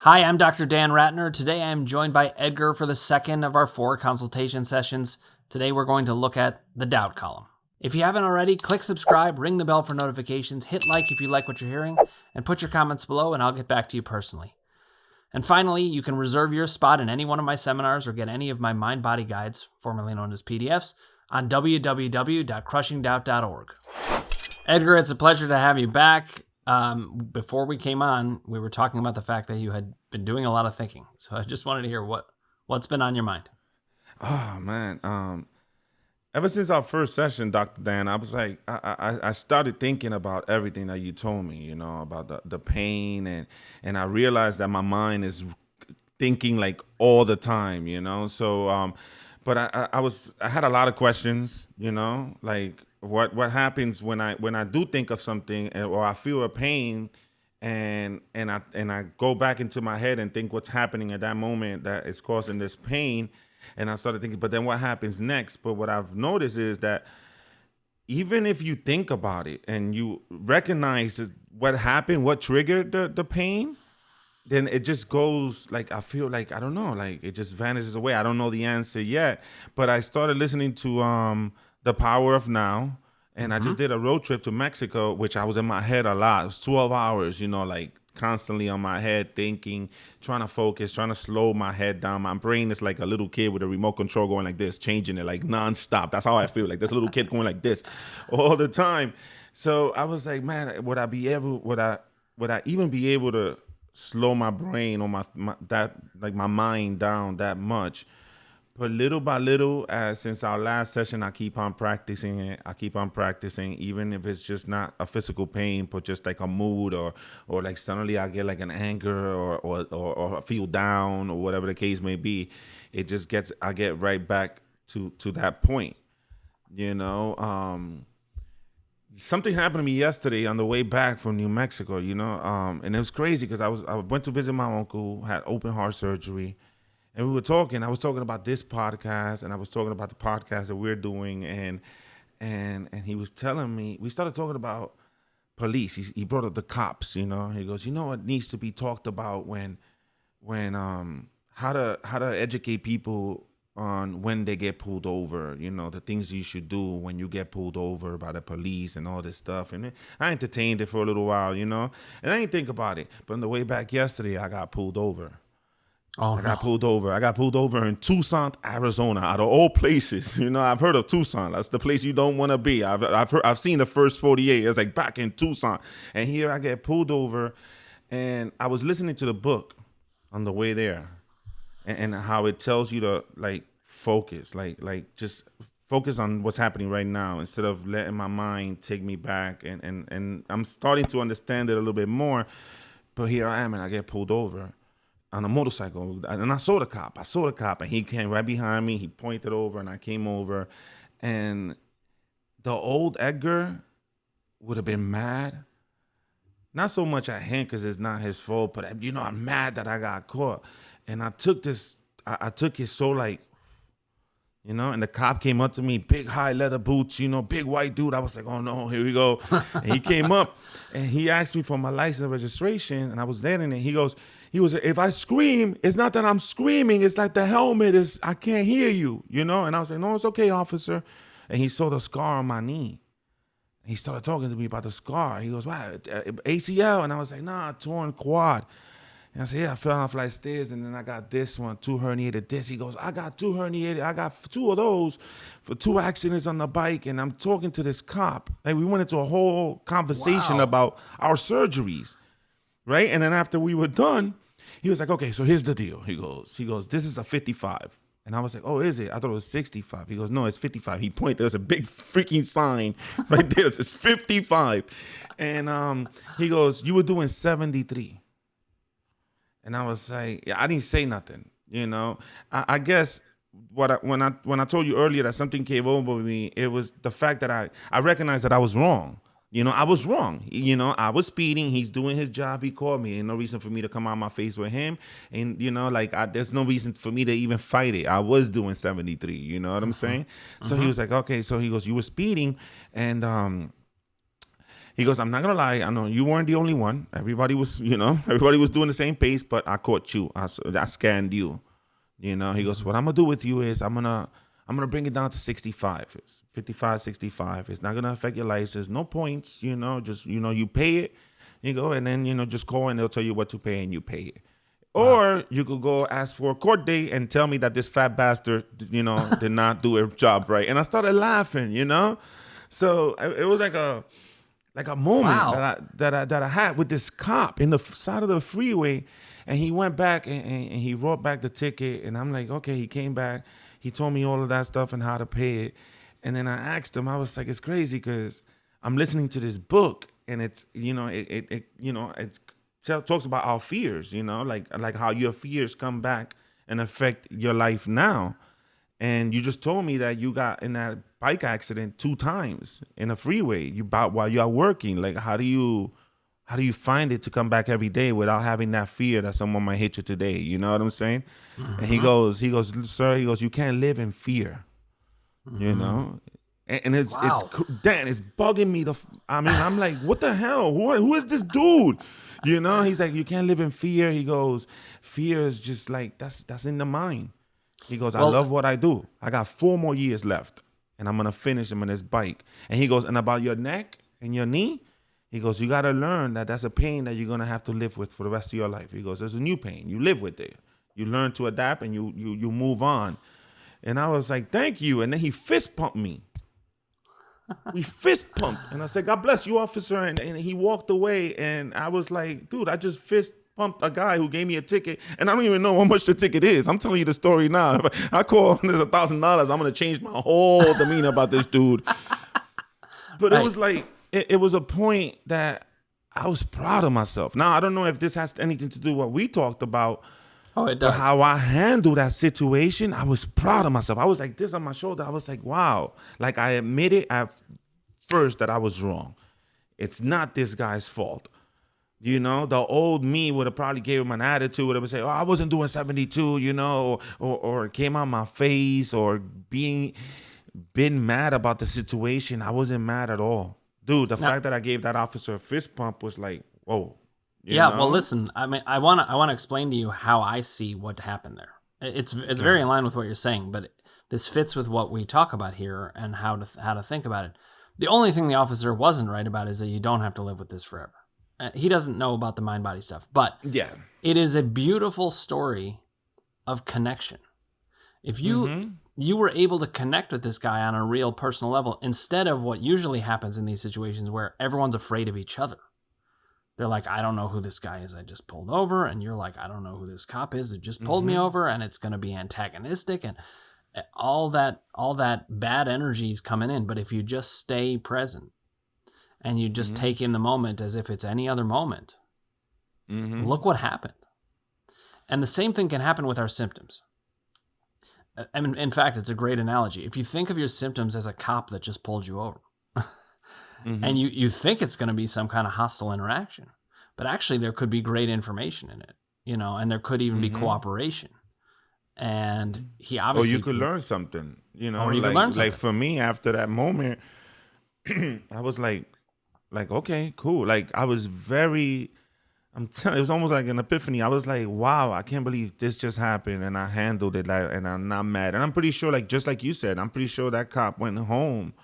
Hi, I'm Dr. Dan Ratner. Today I am joined by Edgar for the second of our 4 consultation sessions. Today we're going to look at the doubt column. If you haven't already, click subscribe, ring the bell for notifications, hit like if you like what you're hearing, and put your comments below and I'll get back to you personally. And finally, you can reserve your spot in any one of my seminars or get any of my mind-body guides, formerly known as PDFs, on www.crushingdoubt.org. Edgar, it's a pleasure to have you back. Before we came on, we were talking about the fact that you had been doing a lot of thinking. So I just wanted to hear what's been on your mind. Oh man. Ever since our first session, Dr. Dan, I was like, I started thinking about everything that you told me, about the pain, and I realized that my mind is thinking like all the time. So but I had a lot of questions, like what happens when I do think of something or I feel a pain, and I go back into my head and think what's happening at that moment that is causing this pain. And I started thinking, but then what happens next? But what I've noticed is that even if you think about it and you recognize what happened, what triggered the pain, then it just goes like, I feel like, I don't know, like it just vanishes away. I don't know the answer yet, but I started listening to The Power of Now, and I just did a road trip to Mexico, which I was in my head a lot. It was 12 hours, like constantly on my head, thinking, trying to focus, trying to slow my head down. My brain is like a little kid with a remote control going like this, changing it like nonstop. That's how I feel, like this little kid going like this all the time. So I was like, man, would I even be able to slow my brain or my mind down that much? But little by little, since our last session, I keep on practicing it. I keep on practicing, even if it's just not a physical pain, but just like a mood, or like suddenly I get like an anger, or I feel down, or whatever the case may be. I get right back to that point. You know, Something happened to me yesterday on the way back from New Mexico. And it was crazy because I went to visit my uncle, had open heart surgery. And we were talking. I was talking about this podcast, and I was talking about the podcast that we're doing, and he was telling me. We started talking about police. He brought up the cops. He goes, what needs to be talked about when how to educate people on when they get pulled over. The things you should do when you get pulled over by the police and all this stuff. And I entertained it for a little while, and I didn't think about it. But on the way back yesterday, I got pulled over. Oh, I got pulled over. I got pulled over in Tucson, Arizona, out of all places. I've heard of Tucson. That's the place you don't want to be. I've seen the first 48. It's like back in Tucson, and here I get pulled over, and I was listening to the book on the way there, and how it tells you to like focus, like just focus on what's happening right now instead of letting my mind take me back, and I'm starting to understand it a little bit more. But here I am, and I get pulled over on a motorcycle, and I saw the cop, and he came right behind me. He pointed over, and I came over, and the old Edgar would have been mad. Not so much at him because it's not his fault, but I'm mad that I got caught, and I took it so like, and the cop came up to me, big high leather boots, big white dude. I was like, oh no, here we go. And he came up and he asked me for my license and registration, and I was letting it. He was, if I scream, it's not that I'm screaming, it's like the helmet is, I can't hear you, And I was like, no, it's okay, officer. And he saw the scar on my knee. He started talking to me about the scar. He goes, wow, ACL? And I was like, nah, torn quad. And I said, yeah, I fell off like stairs, and then I got this one, 2 herniated discs. He goes, I got 2 herniated. I got 2 of those for 2 accidents on the bike. And I'm talking to this cop. Like, we went into a whole conversation wow. about our surgeries, right? And then after we were done, he was like, okay, so here's the deal. He goes, this is a 55. And I was like, oh, is it? I thought it was 65. He goes, no, it's 55. He pointed. There's a big freaking sign right there. It says 55. And he goes, you were doing 73. And I was like, yeah, I didn't say nothing. I guess when I told you earlier that something came over me, it was the fact that I recognized that I was wrong. I was wrong. I was speeding. He's doing his job. He called me. Ain't no reason for me to come out my face with him. And, there's no reason for me to even fight it. I was doing 73. You know what I'm saying? So he was like, okay. So he goes, you were speeding. And He goes, I'm not gonna lie, I know you weren't the only one. Everybody was, everybody was doing the same pace, but I caught you. I scanned you. He goes, what I'm gonna do with you is I'm gonna bring it down to 65. It's 55, 65. It's not gonna affect your license. No points, just you pay it. You go and then just call and they'll tell you what to pay and you pay it. Or you could go ask for a court date and tell me that this fat bastard, did not do a job right. And I started laughing, So it was like a moment that I had with this cop in the side of the freeway, and he went back and he wrote back the ticket, and I'm like, okay, he came back, he told me all of that stuff and how to pay it, and then I asked him, I was like, it's crazy because I'm listening to this book, and it's it talks about our fears, like how your fears come back and affect your life now. And you just told me that you got in that bike accident 2 times in a freeway. While you're working. Like, how do you find it to come back every day without having that fear that someone might hit you today? You know what I'm saying? Mm-hmm. And he goes, sir, you can't live in fear. Mm-hmm. And it's bugging me. I'm like, what the hell? Who is this dude? He's like, you can't live in fear. He goes, fear is just like that's in the mind. He goes, I love what I do. I got 4 more years left, and I'm going to finish him on this bike. And he goes, and about your neck and your knee, he goes, you got to learn that that's a pain that you're going to have to live with for the rest of your life. He goes, there's a new pain. You live with it. You learn to adapt, and you move on. And I was like, thank you. And then he fist pumped me. We fist pumped. And I said, God bless you, officer. And he walked away, and I was like, dude, I just fist pumped a guy who gave me a ticket, and I don't even know how much the ticket is. I'm telling you the story now. If I call there's $1,000, I'm gonna change my whole demeanor about this dude. But right. It was like it was a point that I was proud of myself. Now I don't know if this has anything to do with what we talked about. Oh, it does. But how I handled that situation, I was proud of myself. I was like this on my shoulder. I was like, wow. Like I admitted at first that I was wrong. It's not this guy's fault. The old me would have probably gave him an attitude, would have said, oh, I wasn't doing 72, or it came on my face, or been mad about the situation. I wasn't mad at all. Dude, the fact that I gave that officer a fist pump was like, whoa. You know? Well, listen, I mean, I want to explain to you how I see what happened there. It's very in line with what you're saying, but this fits with what we talk about here and how to think about it. The only thing the officer wasn't right about is that you don't have to live with this forever. He doesn't know about the mind-body stuff, but it is a beautiful story of connection. If you were able to connect with this guy on a real personal level, instead of what usually happens in these situations where everyone's afraid of each other. They're like, I don't know who this guy is I just pulled over, and you're like, I don't know who this cop is that just pulled me over, and it's going to be antagonistic, and all that bad energy is coming in. But if you just stay present, and you just take in the moment as if it's any other moment. Look what happened. And the same thing can happen with our symptoms. I mean, in fact, it's a great analogy. If you think of your symptoms as a cop that just pulled you over, and you think it's going to be some kind of hostile interaction, but actually there could be great information in it, and there could even be cooperation. And he obviously... Or you could learn something, Or you could learn something. Like for me, after that moment, I was like, okay, cool. Like I was it was almost like an epiphany. I was like, wow, I can't believe this just happened, and I handled it, and I'm not mad. And I'm pretty sure, like just like you said, I'm pretty sure that cop went home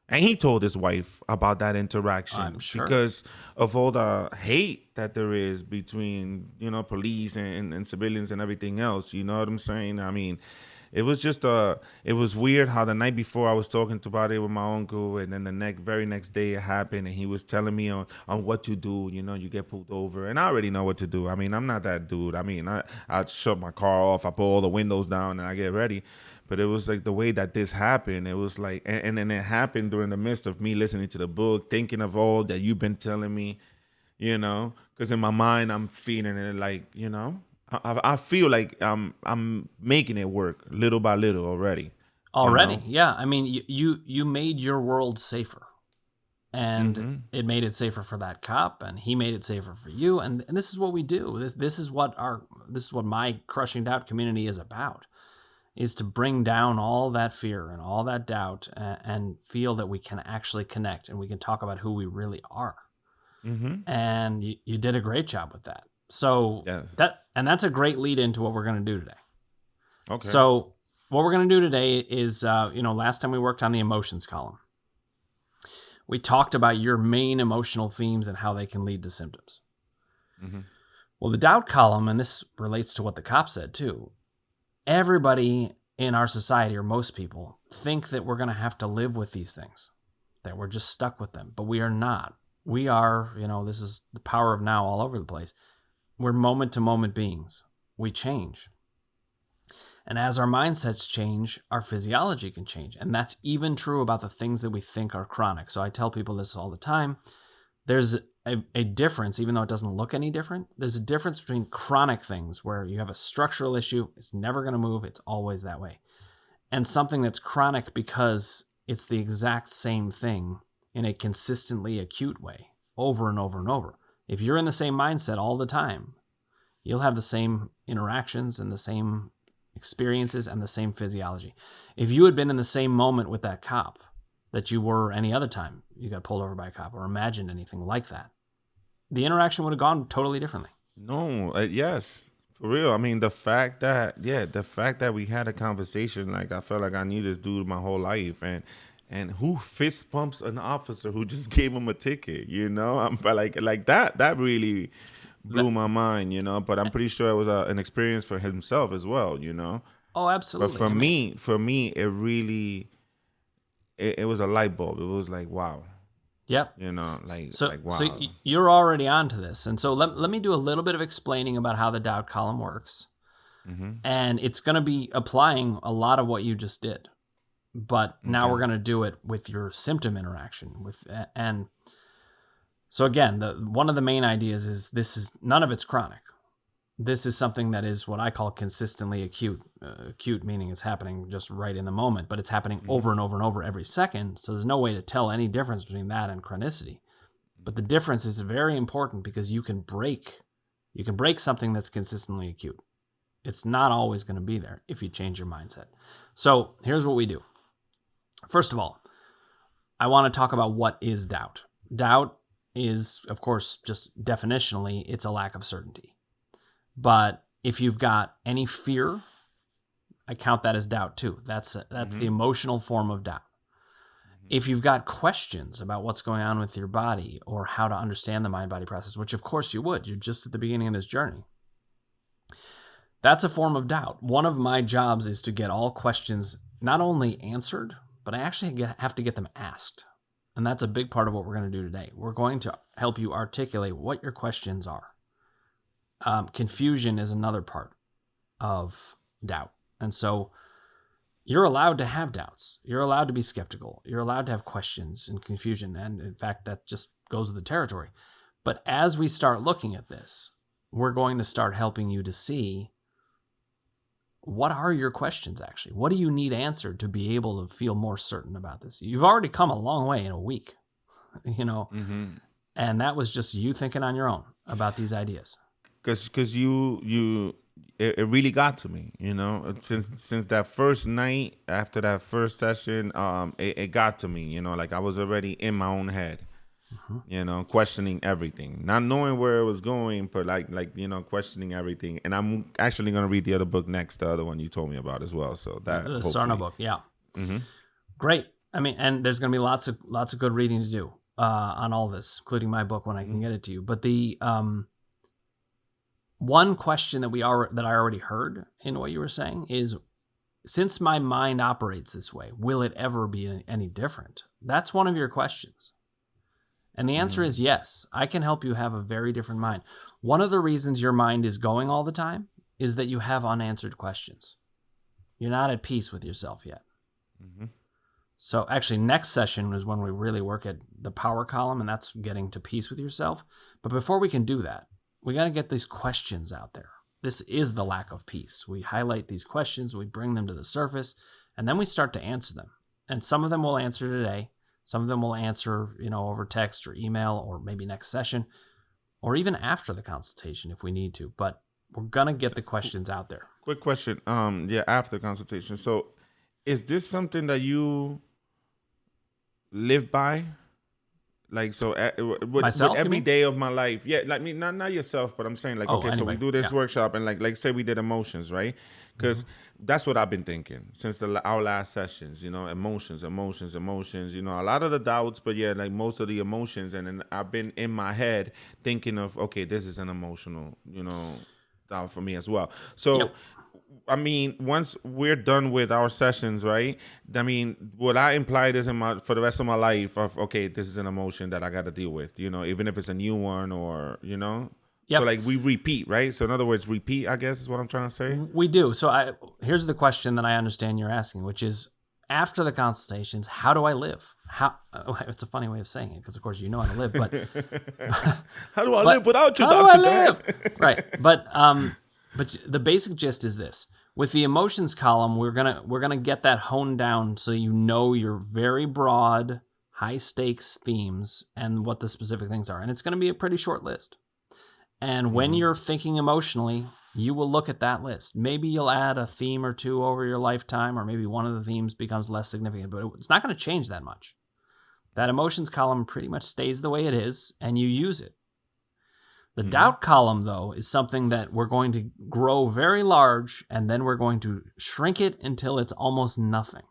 and he told his wife about that interaction. I'm sure. Because of all the hate that there is between, police and civilians and everything else. You know what I'm saying? I mean, it was it was weird how the night before I was talking about it with my uncle, and then the very next day it happened, and he was telling me on what to do. You get pulled over, and I already know what to do. I mean, I'm not that dude. I mean, I shut my car off, I pull all the windows down, and I get ready. But it was like the way that this happened, it was like, and then it happened during the midst of me listening to the book, thinking of all that you've been telling me, because in my mind I'm feeling it like, I feel like I'm making it work little by little already. Yeah. I mean, you made your world safer, and it made it safer for that cop, and he made it safer for you. And this is what we do. This is what my Crushing Doubt community is about. is to bring down all that fear and all that doubt and feel that we can actually connect and we can talk about who we really are. Mm-hmm. And you did a great job with that. So Yes. that's a great lead into what we're going to do today. Okay. So what we're going to do today is, last time we worked on the emotions column, we talked about your main emotional themes and how they can lead to symptoms. Mm-hmm. Well, the doubt column, and this relates to what the cop said too, everybody in our society, or most people, think that we're going to have to live with these things, that we're just stuck with them, but we are not. We are, this is the power of now all over the place. We're moment-to-moment beings. We change. And as our mindsets change, our physiology can change. And that's even true about the things that we think are chronic. So I tell people this all the time. There's a difference, even though it doesn't look any different. There's a difference between chronic things where you have a structural issue, it's never going to move, it's always that way, and something that's chronic because it's the exact same thing in a consistently acute way, over and over and over. If you're in the same mindset all the time, you'll have the same interactions and the same experiences and the same physiology. If you had been in the same moment with that cop that you were any other time you got pulled over by a cop, or imagined anything like that, the interaction would have gone totally differently. No, yes, for real. I mean, the fact that we had a conversation, like I felt like I knew this dude my whole life, and who fist bumps an officer who just gave him a ticket, but like that really blew my mind, but I'm pretty sure it was an experience for himself as well, Oh, absolutely. But for me, it really, it was a light bulb. It was like, wow. Yep. Wow. So you're already onto this. And so let me do a little bit of explaining about how the doubt column works. Mm-hmm. And it's going to be applying a lot of what you just did. But now we're going to do it with your symptom interaction and so again, one of the main ideas is none of it's chronic. This is something that is what I call consistently acute. Acute meaning it's happening just right in the moment, but it's happening over and over and over every second. So there's no way to tell any difference between that and chronicity. But the difference is very important because you can break something that's consistently acute. It's not always going to be there if you change your mindset. So here's what we do. First of all, I want to talk about what is doubt. Doubt is, of course, just definitionally, it's a lack of certainty. But if you've got any fear, I count that as doubt too. That's the emotional form of doubt. If you've got questions about what's going on with your body or how to understand the mind-body process, which of course you would, you're just at the beginning of this journey, that's a form of doubt. One of my jobs is to get all questions not only answered, but I actually have to get them asked. And that's a big part of what we're going to do today. We're going to help you articulate what your questions are. Confusion is another part of doubt. And so you're allowed to have doubts. You're allowed to be skeptical. You're allowed to have questions and confusion. And in fact, that just goes with the territory. But as we start looking at this, we're going to start helping you to see what are your questions actually? What do you need answered to be able to feel more certain about this? You've already come a long way in a week, and that was just you thinking on your own about these ideas. Because it really got to me, since that first night after that first session, it got to me, like I was already in my own head, questioning everything, not knowing where it was going, but like questioning everything. And I'm actually going to read the other book next, the other one you told me about as well. So that the Sarna book, yeah. Great. I mean, and there's going to be lots of good reading to do on all this, including my book when I can get it to you. But the one question that I already heard in what you were saying is, since my mind operates this way, will it ever be any different? That's one of your questions. And the answer is yes. I can help you have a very different mind. One of the reasons your mind is going all the time is that you have unanswered questions. You're not at peace with yourself yet. So actually, next session is when we really work at the power column, and that's getting to peace with yourself. But before we can do that, we got to get these questions out there. This is the lack of peace. We highlight these questions, we bring them to the surface, and then we start to answer them. And some of them we'll answer today. Some of them we'll answer, over text or email, or maybe next session, or even after the consultation if we need to. But we're going to get the questions out there. Quick question. After consultation. So is this something that you live by? Like, so with Myself, every day of my life, like me, not yourself, but I'm saying like, okay, so we do this workshop and like say we did emotions, right? Because that's what I've been thinking since our last sessions, emotions, a lot of the doubts, but like most of the emotions. And then I've been in my head thinking of, okay, this is an emotional, doubt for me as well. So, I mean, once we're done with our sessions, right? I mean, would I imply this for the rest of my life of, okay, this is an emotion that I got to deal with, even if it's a new one or, So like we repeat, right? So in other words, repeat, I guess is what I'm trying to say. We do. So here's the question that I understand you're asking, which is, after the consultations, how do I live? It's a funny way of saying it because, of course, you know how to live, but how do I live without you, Dr. How do I live? Right. But the basic gist is this. With the emotions column, we're gonna get that honed down so your very broad, high stakes themes and what the specific things are. And it's gonna be a pretty short list. And when you're thinking emotionally, you will look at that list. Maybe you'll add a theme or two over your lifetime, or maybe one of the themes becomes less significant, but it's not gonna change that much. That emotions column pretty much stays the way it is, and you use it. The doubt column, though, is something that we're going to grow very large, and then we're going to shrink it until it's almost nothing.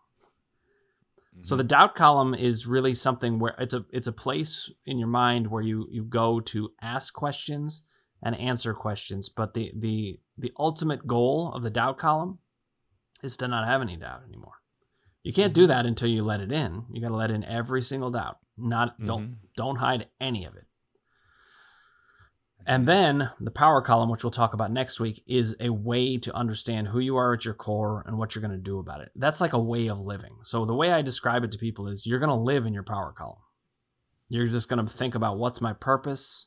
So the doubt column is really something where it's a place in your mind where you go to ask questions and answer questions. But the ultimate goal of the doubt column is to not have any doubt anymore. You can't do that until you let it in. You got to let in every single doubt. Don't hide any of it. And then the power column, which we'll talk about next week, is a way to understand who you are at your core and what you're going to do about it. That's like a way of living. So the way I describe it to people is you're going to live in your power column. You're just going to think about what's my purpose,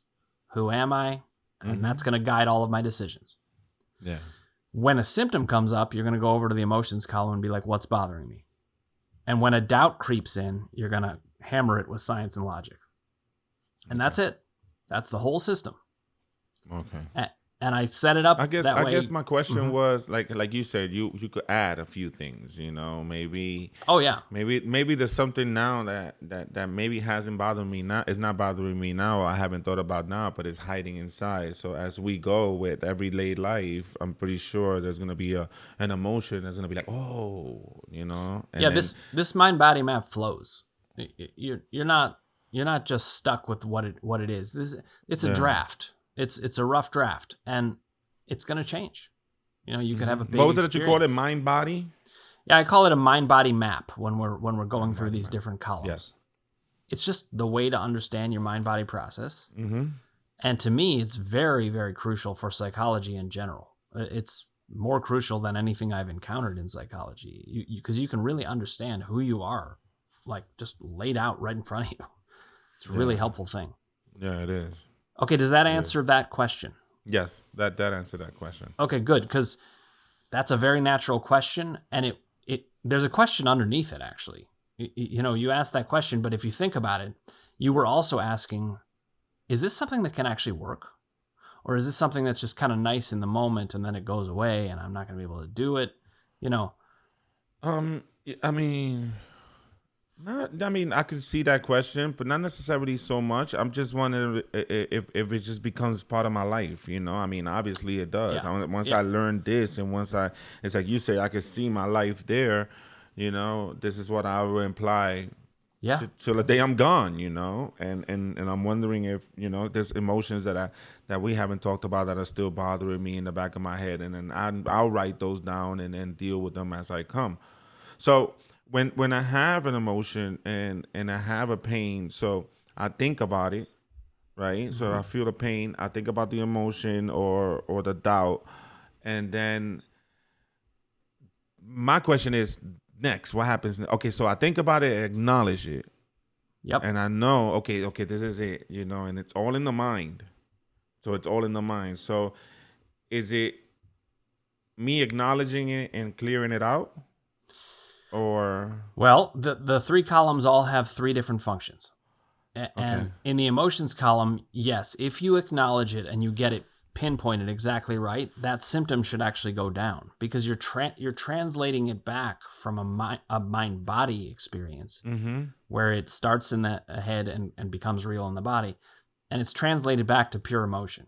who am I, and that's going to guide all of my decisions. Yeah. When a symptom comes up, you're going to go over to the emotions column and be like, what's bothering me? And when a doubt creeps in, you're going to hammer it with science and logic. And that's it. That's the whole system. Okay. And I set it up that way. I guess my question was like you said, you could add a few things, maybe. Oh yeah. Maybe there's something now that maybe hasn't bothered me now. It's not bothering me now. Or I haven't thought about now, but it's hiding inside. So as we go with everyday life, I'm pretty sure there's gonna be an emotion that's gonna be like, oh, And this mind body map flows. You're not just stuck with what it is. It's a draft. It's a rough draft, and it's going to change. You could have a big What was it experience. that you called it? Mind body? Yeah, I call it a mind body map when we're going through these different columns. Yes. It's just the way to understand your mind body process. Mm-hmm. And to me, it's very, very crucial for psychology in general. It's more crucial than anything I've encountered in psychology, because you can really understand who you are, like just laid out right in front of you. It's a really helpful thing. Yeah, it is. Okay, does that answer that question? Yes, that answered that question. Okay, good, because that's a very natural question, and there's a question underneath it, actually. You asked that question, but if you think about it, you were also asking, is this something that can actually work? Or is this something that's just kind of nice in the moment, and then it goes away, and I'm not going to be able to do it? I could see that question, but not necessarily so much. I'm just wondering if it just becomes part of my life, obviously it does. Yeah. Once I learned this, and it's like you say, I could see my life there, this is what I would imply till the day I'm gone, and I'm wondering if, there's emotions that we haven't talked about that are still bothering me in the back of my head, and then I'll write those down and then deal with them as I come. So when I have an emotion and I have a pain, so I think about it, right? Mm-hmm. So I feel the pain, I think about the emotion or the doubt, and then my question is, next, what happens? Okay, so I think about it, acknowledge it. Yep. And I know, okay, this is it, and it's all in the mind. So it's all in the mind. So is it me acknowledging it and clearing it out? Or well, the three columns all have three different functions. And in the emotions column, yes, if you acknowledge it and you get it pinpointed exactly right, that symptom should actually go down because you're translating it back from a mind-body experience where it starts in the head and becomes real in the body, and it's translated back to pure emotion.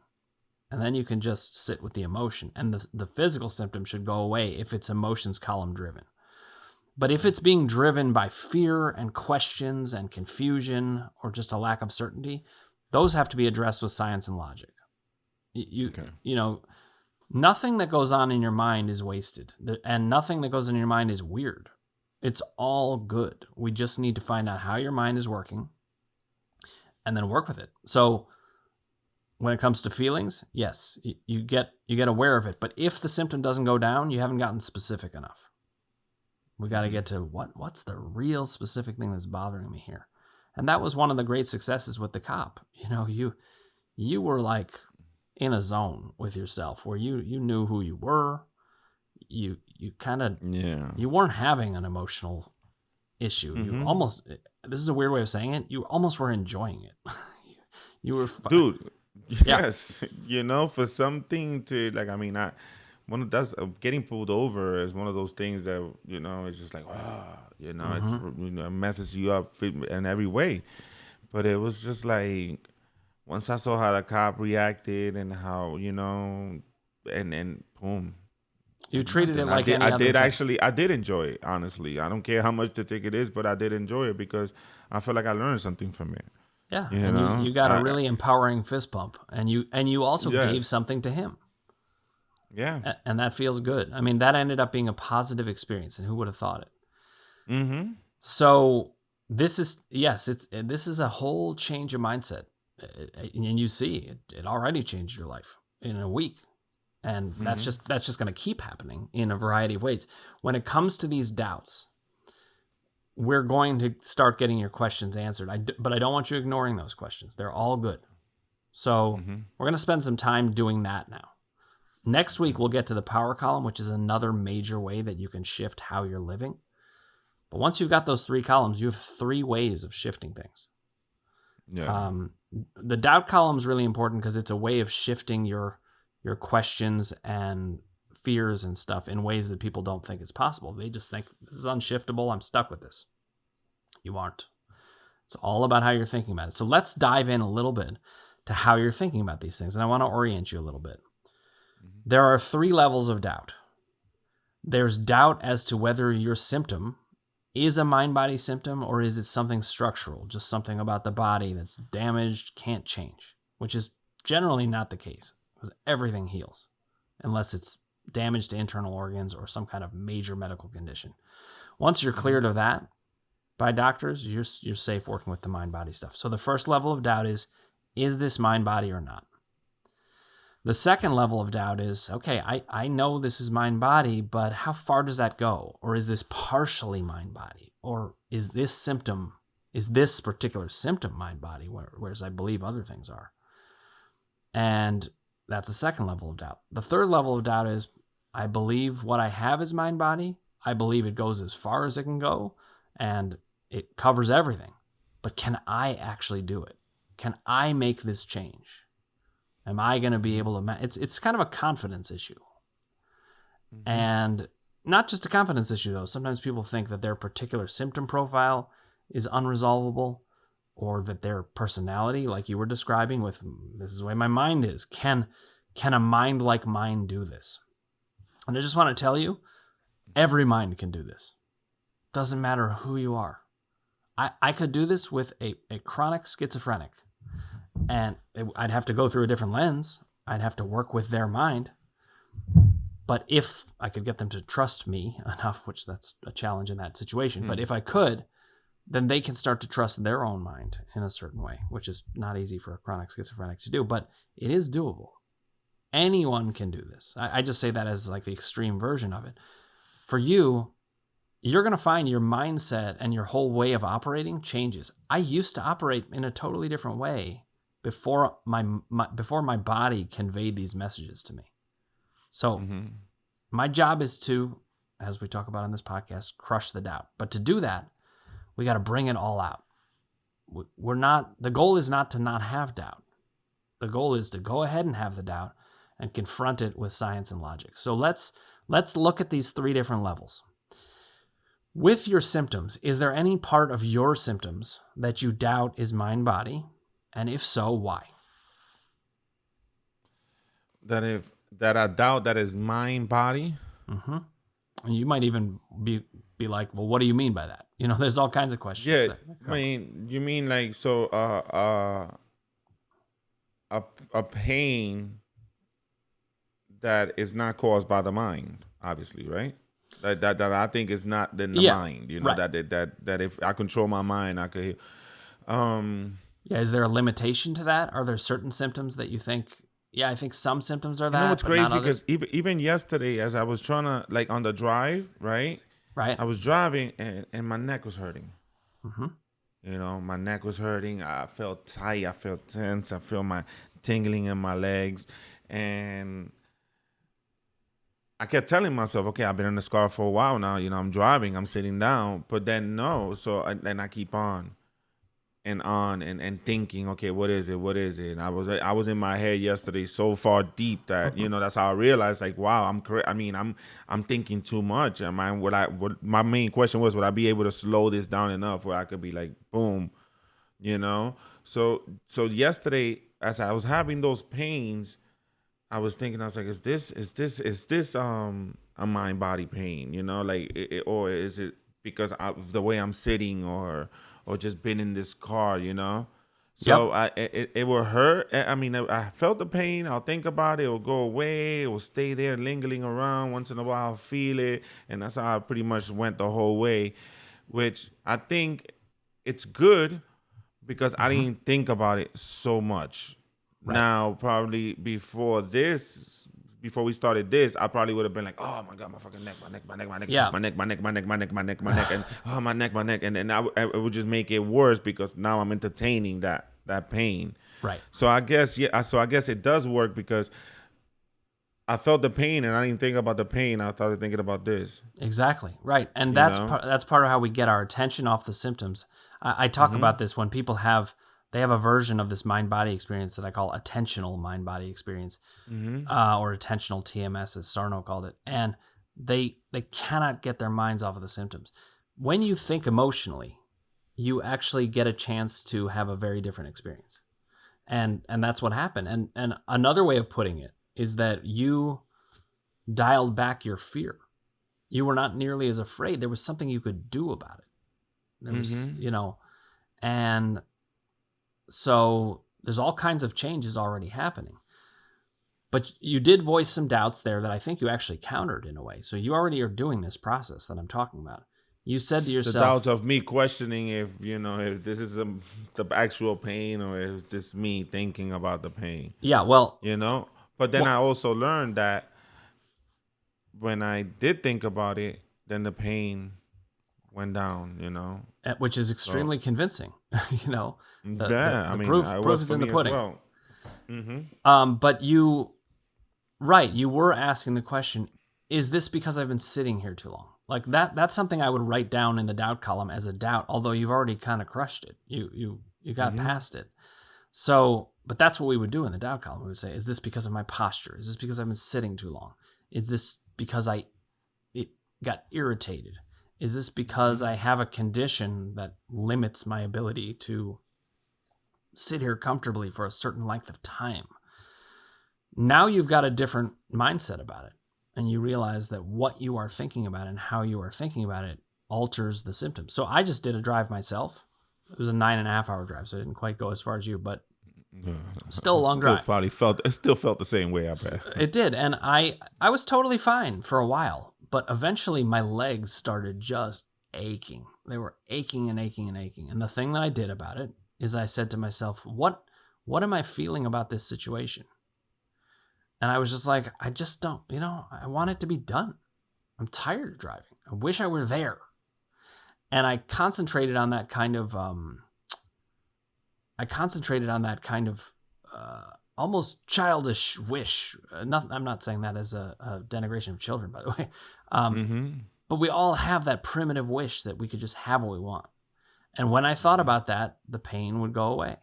And then you can just sit with the emotion, and the physical symptom should go away if it's emotions column driven. But if it's being driven by fear and questions and confusion or just a lack of certainty, those have to be addressed with science and logic. You know, nothing that goes on in your mind is wasted, and nothing that goes on in your mind is weird. It's all good. We just need to find out how your mind is working and then work with it. So when it comes to feelings, yes, you get aware of it. But if the symptom doesn't go down, you haven't gotten specific enough. We got to get to what's the real specific thing that's bothering me here. And that was one of the great successes with the cop. You know, you were like in a zone with yourself where you knew who you were. You kind of, you weren't having an emotional issue. You almost, this is a weird way of saying it, you almost were enjoying it. You were dude. Yes, you know, for something to like, I mean, that's getting pulled over is one of those things that, you know, it's just like, you know, it's, you know, it messes you up in every way. But it was just like, once I saw how the cop reacted and how, you know, and boom. You treated it like any other thing. I did enjoy it, honestly. I don't care how much the ticket is, but I did enjoy it because I feel like I learned something from it. Yeah, and you got a really empowering fist bump, and you also gave something to him. Yeah, and that feels good. I mean, that ended up being a positive experience, and who would have thought it? So this is a whole change of mindset, and you see it already changed your life in a week, and that's just going to keep happening in a variety of ways. When it comes to these doubts, we're going to start getting your questions answered. But I don't want you ignoring those questions. They're all good. So we're going to spend some time doing that now. Next week, we'll get to the power column, which is another major way that you can shift how you're living. But once you've got those 3 columns, you have 3 ways of shifting things. Yeah. The doubt column is really important because it's a way of shifting your questions and fears and stuff in ways that people don't think is possible. They just think, this is unshiftable, I'm stuck with this. You aren't. It's all about how you're thinking about it. So let's dive in a little bit to how you're thinking about these things. And I want to orient you a little bit. There are 3 levels of doubt. There's doubt as to whether your symptom is a mind-body symptom or is it something structural, just something about the body that's damaged, can't change, which is generally not the case because everything heals unless it's damage to internal organs or some kind of major medical condition. Once you're cleared of that by doctors, you're safe working with the mind-body stuff. So the first level of doubt is this mind-body or not? The second level of doubt is, okay, I know this is mind-body, but how far does that go? Or is this partially mind-body? Or is this particular symptom mind-body, whereas I believe other things are? And that's the second level of doubt. The third level of doubt is, I believe what I have is mind-body. I believe it goes as far as it can go, and it covers everything. But can I actually do it? Can I make this change? Am I going to be able to... It's kind of a confidence issue. And not just a confidence issue, though. Sometimes people think that their particular symptom profile is unresolvable or that their personality, like you were describing with, this is the way my mind is. Can a mind like mine do this? And I just want to tell you, every mind can do this. Doesn't matter who you are. I could do this with a chronic schizophrenic. And I'd have to go through a different lens. I'd have to work with their mind. But if I could get them to trust me enough, which that's a challenge in that situation, but if I could, then they can start to trust their own mind in a certain way, which is not easy for a chronic schizophrenic to do, but it is doable. Anyone can do this. I just say that as like the extreme version of it. For you, you're going to find your mindset and your whole way of operating changes. I used to operate in a totally different way before my body conveyed these messages to me. So my job is to, as we talk about in this podcast, crush the doubt. But to do that, we got to bring it all out. The goal is not to not have doubt. The goal is to go ahead and have the doubt, and confront it with science and logic. So let's look at these 3 different levels. With your symptoms, is there any part of your symptoms that you doubt is mind-body? And if so, why? That I doubt that is mind body. Mm-hmm. And you might even be like, well, what do you mean by that? There's all kinds of questions. Yeah, I mean, you mean like so a pain that is not caused by the mind, obviously, right? That I think is not in the mind. Right. That if I control my mind, I could. Is there a limitation to that? Are there certain symptoms that you think? Yeah, I think some symptoms are that. You know what's but not crazy? others? Because even yesterday, as I was trying to, like, on the drive, right? Right. I was driving and my neck was hurting. Mm-hmm. My neck was hurting. I felt tight. I felt tense. I feel my tingling in my legs. And I kept telling myself, okay, I've been in this car for a while now. I'm driving. I'm sitting down. But then no. Then I keep on and thinking, okay, what is it? What is it? And I was in my head yesterday so far deep that that's how I realized, like, wow, I'm correct. I mean, I'm thinking too much. And my main question was, would I be able to slow this down enough where I could be like, boom, So yesterday, as I was having those pains, I was thinking, I was like, is this a mind body pain? Or is it because of the way I'm sitting or just been in this car, So it will hurt. I mean, I felt the pain. I'll think about it. It'll go away. It will stay there lingering around. Once in a while, I'll feel it. And that's how I pretty much went the whole way, which I think it's good because I didn't think about it so much. Right. Now, probably before we started this, I probably would have been like, oh my God, my fucking neck, my neck, Yeah. my neck, and oh my neck, and then it would just make it worse because now I'm entertaining that pain. Right. So I guess it does work because I felt the pain and I didn't think about the pain. I started thinking about this. Exactly. Right. And that's part of how we get our attention off the symptoms. I talk about this when people have a version of this mind-body experience that I call attentional mind-body experience, or attentional TMS, as Sarno called it. And they cannot get their minds off of the symptoms. When you think emotionally, you actually get a chance to have a very different experience. And that's what happened. And another way of putting it is that you dialed back your fear. You were not nearly as afraid. There was something you could do about it. There was, and so there's all kinds of changes already happening. But you did voice some doubts there that I think you actually countered in a way. So you already are doing this process that I'm talking about. You said to yourself... The doubts of me questioning if this is the actual pain or is this me thinking about the pain. Yeah, well... But then I also learned that when I did think about it, then the pain went down, Which is extremely convincing, The proof is in the pudding. Well. Mm-hmm. But you were asking the question, is this because I've been sitting here too long? Like that's something I would write down in the doubt column as a doubt, although you've already kind of crushed it. You got past it. So, but that's what we would do in the doubt column. We would say, is this because of my posture? Is this because I've been sitting too long? Is this because it got irritated? Is this because I have a condition that limits my ability to sit here comfortably for a certain length of time? Now you've got a different mindset about it. And you realize that what you are thinking about and how you are thinking about it alters the symptoms. So I just did a drive myself. It was a 9.5-hour drive, so I didn't quite go as far as you, but still a long drive. It still felt the same way, I bet. It did, and I was totally fine for a while, but eventually my legs started just aching. They were aching and aching and aching. And the thing that I did about it is I said to myself, what am I feeling about this situation? And I was just like, I just don't, I want it to be done. I'm tired of driving. I wish I were there. And I concentrated on that kind of, almost childish wish. I'm not saying that as a denigration of children, by the way. But we all have that primitive wish that we could just have what we want. And when I thought about that, the pain would go away.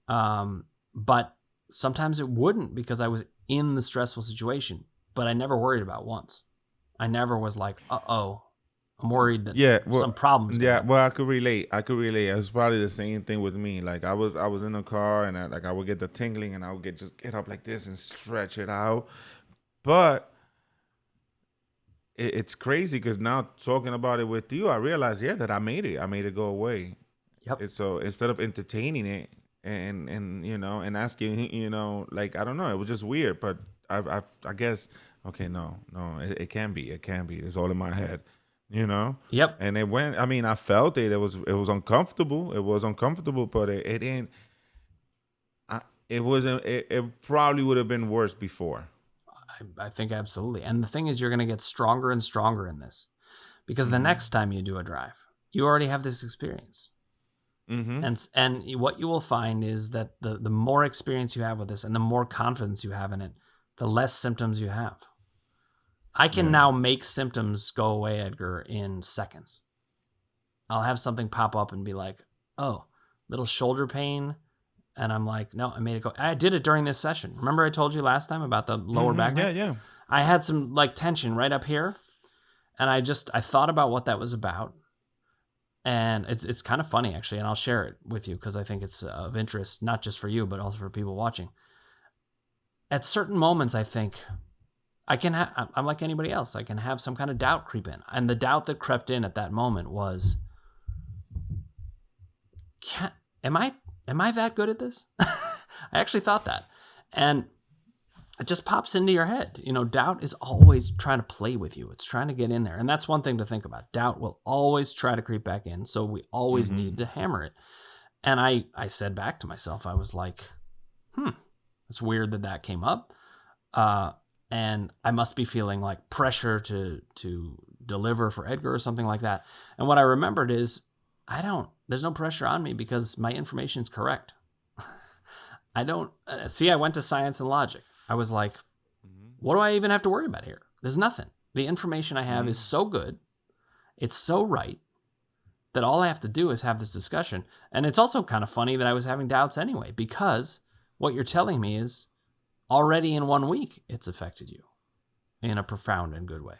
But sometimes it wouldn't because I was in the stressful situation, but I never worried about it once. I never was like, uh-oh, I'm worried that some problems. Yeah, well, I could relate. It was probably the same thing with me. Like I was in a car, and I would get the tingling, and I would get up like this and stretch it out. But it's crazy because now talking about it with you, I realized, that I made it go away. Yep. And so instead of entertaining it and and asking, like, I don't know, it was just weird. But I guess, okay, no, it can be. It's all in my head. Yep. And it went. I mean, I felt it. It was uncomfortable. It was uncomfortable, but it didn't. It wasn't. It probably would have been worse before. I think absolutely. And the thing is, you're going to get stronger and stronger in this, because the next time you do a drive, you already have this experience. And what you will find is that the more experience you have with this, and the more confidence you have in it, the less symptoms you have. I can now make symptoms go away, Edgar, in seconds. I'll have something pop up and be like, oh, little shoulder pain. And I'm like, no, I made it go. I did it during this session. Remember I told you last time about the lower back? Yeah. I had some like tension right up here. And I thought about what that was about. And it's kind of funny, actually. And I'll share it with you because I think it's of interest, not just for you, but also for people watching. At certain moments, I think, I'm like anybody else. I can have some kind of doubt creep in. And the doubt that crept in at that moment was, am I that good at this? I actually thought that. And it just pops into your head. Doubt is always trying to play with you. It's trying to get in there. And that's one thing to think about. Doubt will always try to creep back in. So we always need to hammer it. And I said back to myself, I was like, it's weird that came up. And I must be feeling like pressure to deliver for Edgar or something like that. And what I remembered is, there's no pressure on me because my information is correct. I went to science and logic. I was like, what do I even have to worry about here? There's nothing. The information I have is so good. It's so right that all I have to do is have this discussion. And it's also kind of funny that I was having doubts anyway, because what you're telling me is already in 1 week, it's affected you in a profound and good way.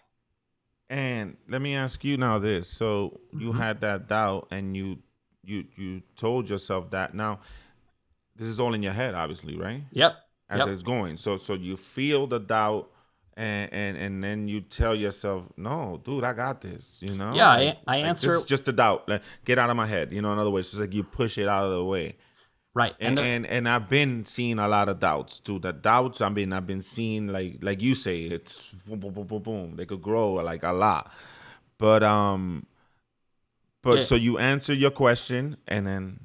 And let me ask you now this. So you had that doubt and you told yourself that. Now, this is all in your head, obviously, right? Yep. As it's going. So you feel the doubt and then you tell yourself, no, dude, I got this, Yeah, I answer. This is just the doubt. Like, get out of my head. In other words, it's like you push it out of the way. Right. And I've been seeing a lot of doubts too. The doubts, I've been seeing, like you say, it's boom, boom, boom, boom, boom. They could grow like a lot. But so you answer your question and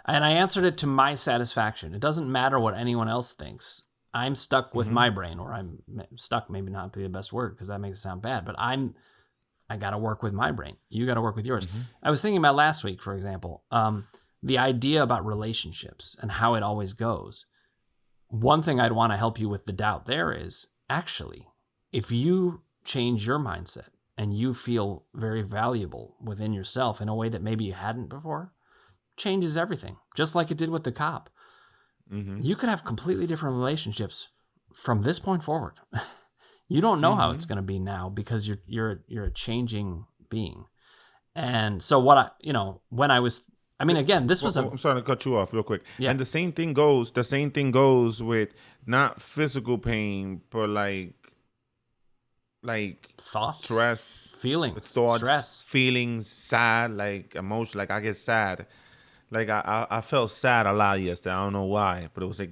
I answered it to my satisfaction. It doesn't matter what anyone else thinks. I'm stuck with my brain, or I'm stuck, maybe not be the best word because that makes it sound bad, but I got to work with my brain. You got to work with yours. I was thinking about last week, for example, the idea about relationships and how it always goes. One thing I'd want to help you with the doubt there is, actually, if you change your mindset and you feel very valuable within yourself in a way that maybe you hadn't before, changes everything. Just like it did with the cop. You could have completely different relationships from this point forward. You don't know how it's going to be now because you're a changing being. And so when I was, again, this was I'm sorry to cut you off real quick. Yeah. And the same thing goes with not physical pain, but like thoughts, stress, feelings, stress, feelings, sad, like emotion. Like I get sad. Like I felt sad a lot yesterday. I don't know why, but it was like,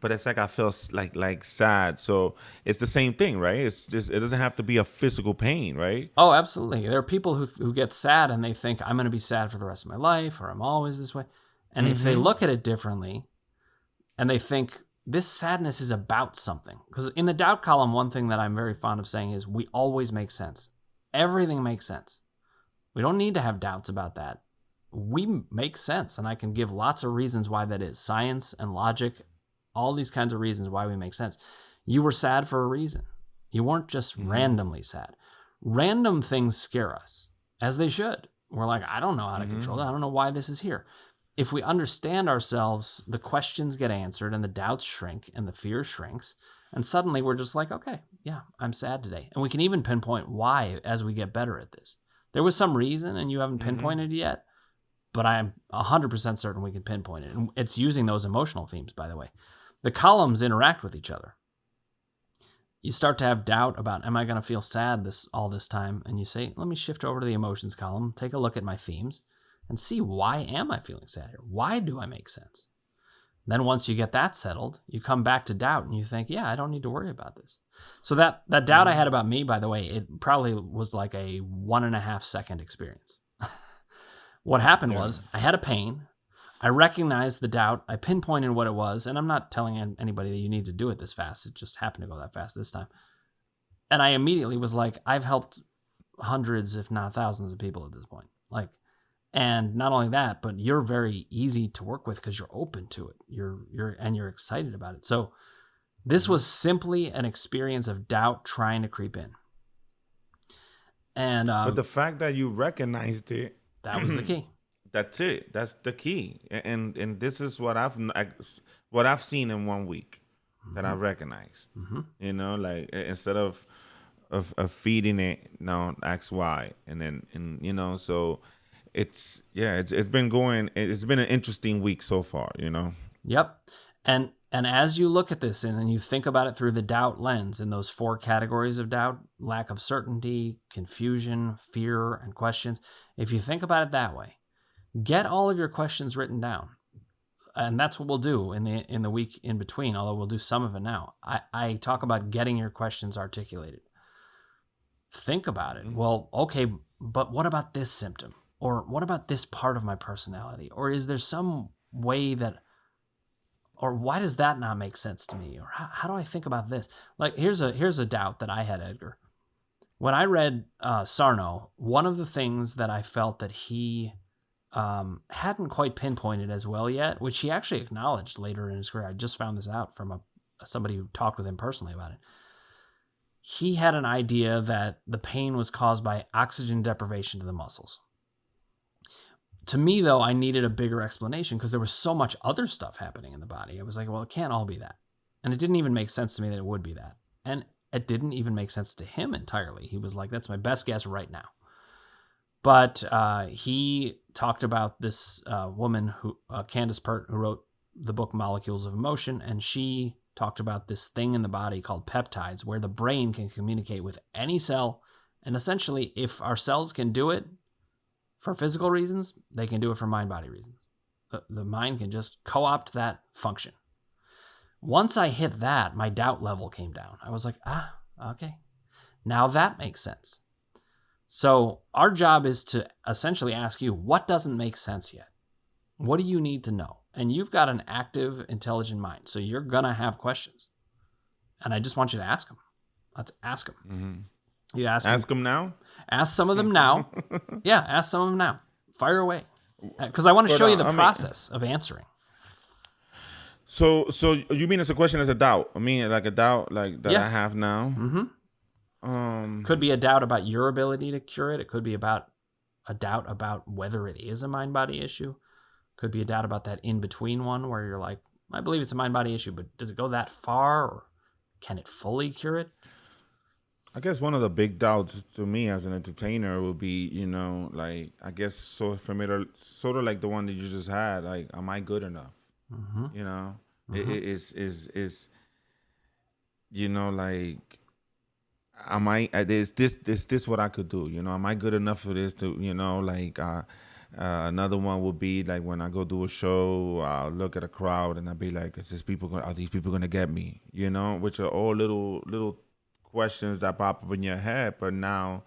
but it's like I felt like sad. So it's the same thing, right? It's just, it doesn't have to be a physical pain, right? Oh, absolutely. There are people who get sad and they think I'm going to be sad for the rest of my life, or I'm always this way. And if they look at it differently and they think this sadness is about something, because in the doubt column, one thing that I'm very fond of saying is we always make sense. Everything makes sense. We don't need to have doubts about that. We make sense, and I can give lots of reasons why that is. Science and logic, all these kinds of reasons why we make sense. You were sad for a reason. You weren't just randomly sad. Random things scare us, as they should. We're like, I don't know how to control that. I don't know why this is here. if we understand ourselves, the questions get answered and the doubts shrink and the fear shrinks. And suddenly we're just like, okay, yeah, I'm sad today. And we can even pinpoint why as we get better at this. There was some reason and you haven't pinpointed it yet, but I'm 100% certain we can pinpoint it. And it's using those emotional themes, by the way. The columns interact with each other. You start to have doubt about, am I going to feel sad all this time? And you say, let me shift over to the emotions column, take a look at my themes, and see, why am I feeling sad here? Why do I make sense? Then once you get that settled, you come back to doubt and you think, yeah, I don't need to worry about this. So that doubt I had about me, by the way, it probably was like a 1.5 second experience. What happened was I had a pain. I recognized the doubt. I pinpointed what it was. And I'm not telling anybody that you need to do it this fast. It just happened to go that fast this time. And I immediately was like, I've helped hundreds, if not thousands of people at this point. And not only that, but you're very easy to work with because you're open to it. You're excited about it. So this was simply an experience of doubt trying to creep in. And but the fact that you recognized it, that was the key. That's it. That's the key. And this is what I've seen in 1 week that I recognized. You know, like instead of feeding it, no, ask why, and you know, so. It's been an interesting week so far, you know. Yep. And as you look at this and you think about it through the doubt lens in those 4 categories of doubt, lack of certainty, confusion, fear, and questions, if you think about it that way, get all of your questions written down. And that's what we'll do in the week in between, although we'll do some of it now. I talk about getting your questions articulated. Think about it. Well, okay, but what about this symptom? Or what about this part of my personality? Or is there some way or why does that not make sense to me? Or how do I think about this? Like, here's a doubt that I had, Edgar. When I read Sarno, one of the things that I felt that he hadn't quite pinpointed as well yet, which he actually acknowledged later in his career. I just found this out from somebody who talked with him personally about it. He had an idea that the pain was caused by oxygen deprivation to the muscles. To me, though, I needed a bigger explanation because there was so much other stuff happening in the body. I was like, well, it can't all be that. And it didn't even make sense to me that it would be that. And it didn't even make sense to him entirely. He was like, that's my best guess right now. But he talked about this woman, Candace Pert, who wrote the book Molecules of Emotion, and she talked about this thing in the body called peptides, where the brain can communicate with any cell. And essentially, if our cells can do it, for physical reasons, they can do it for mind-body reasons. The mind can just co-opt that function. Once I hit that, my doubt level came down. I was like, okay. Now that makes sense. So our job is to essentially ask you, what doesn't make sense yet? What do you need to know? And you've got an active, intelligent mind, so you're going to have questions. And I just want you to ask them. Let's ask them. Mm-hmm. You ask them now? Ask some of them now. Yeah, ask some of them now. Fire away. Because I want to show you the process of answering. So you mean it's a question as a doubt? I mean, like a doubt like that I have now? Mm-hmm. Could be a doubt about your ability to cure it. It could be about a doubt about whether it is a mind-body issue. Could be a doubt about that in-between one where you're like, I believe it's a mind-body issue, but does it go that far? Or can it fully cure it? I guess one of the big doubts to me as an entertainer would be, you know, like, I guess familiar, sort of like the one that you just had, like, am I good enough? Mm-hmm. You know, is you know, like, am I, is this what I could do? You know, am I good enough for this to, you know, like, another one would be like when I go do a show, I'll look at a crowd and I'll be like, are these people going to get me? You know, which are all little questions that pop up in your head. But now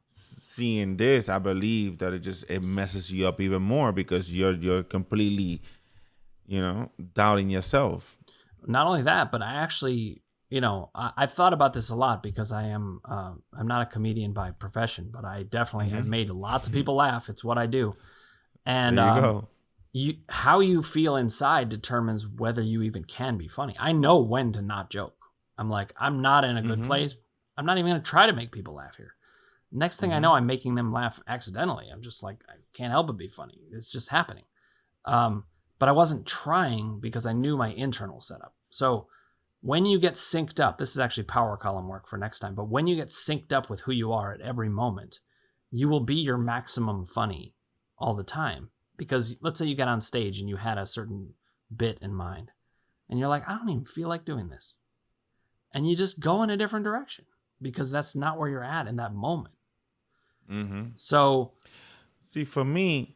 seeing this, I believe that it messes you up even more because you're completely, you know, doubting yourself. Not only that, but I actually, you know, I've thought about this a lot because I'm not a comedian by profession, but I definitely have made lots of people laugh. It's what I do. And there you go. How you feel inside determines whether you even can be funny. I know when to not joke. I'm like, I'm not in a good place. I'm not even going to try to make people laugh here. Next thing I know, I'm making them laugh accidentally. I'm just like, I can't help but be funny. It's just happening. But I wasn't trying because I knew my internal setup. So when you get synced up, this is actually power column work for next time, but when you get synced up with who you are at every moment, you will be your maximum funny all the time. Because let's say you get on stage and you had a certain bit in mind and you're like, I don't even feel like doing this. And you just go in a different direction because that's not where you're at in that moment. Mm-hmm. So, see, for me,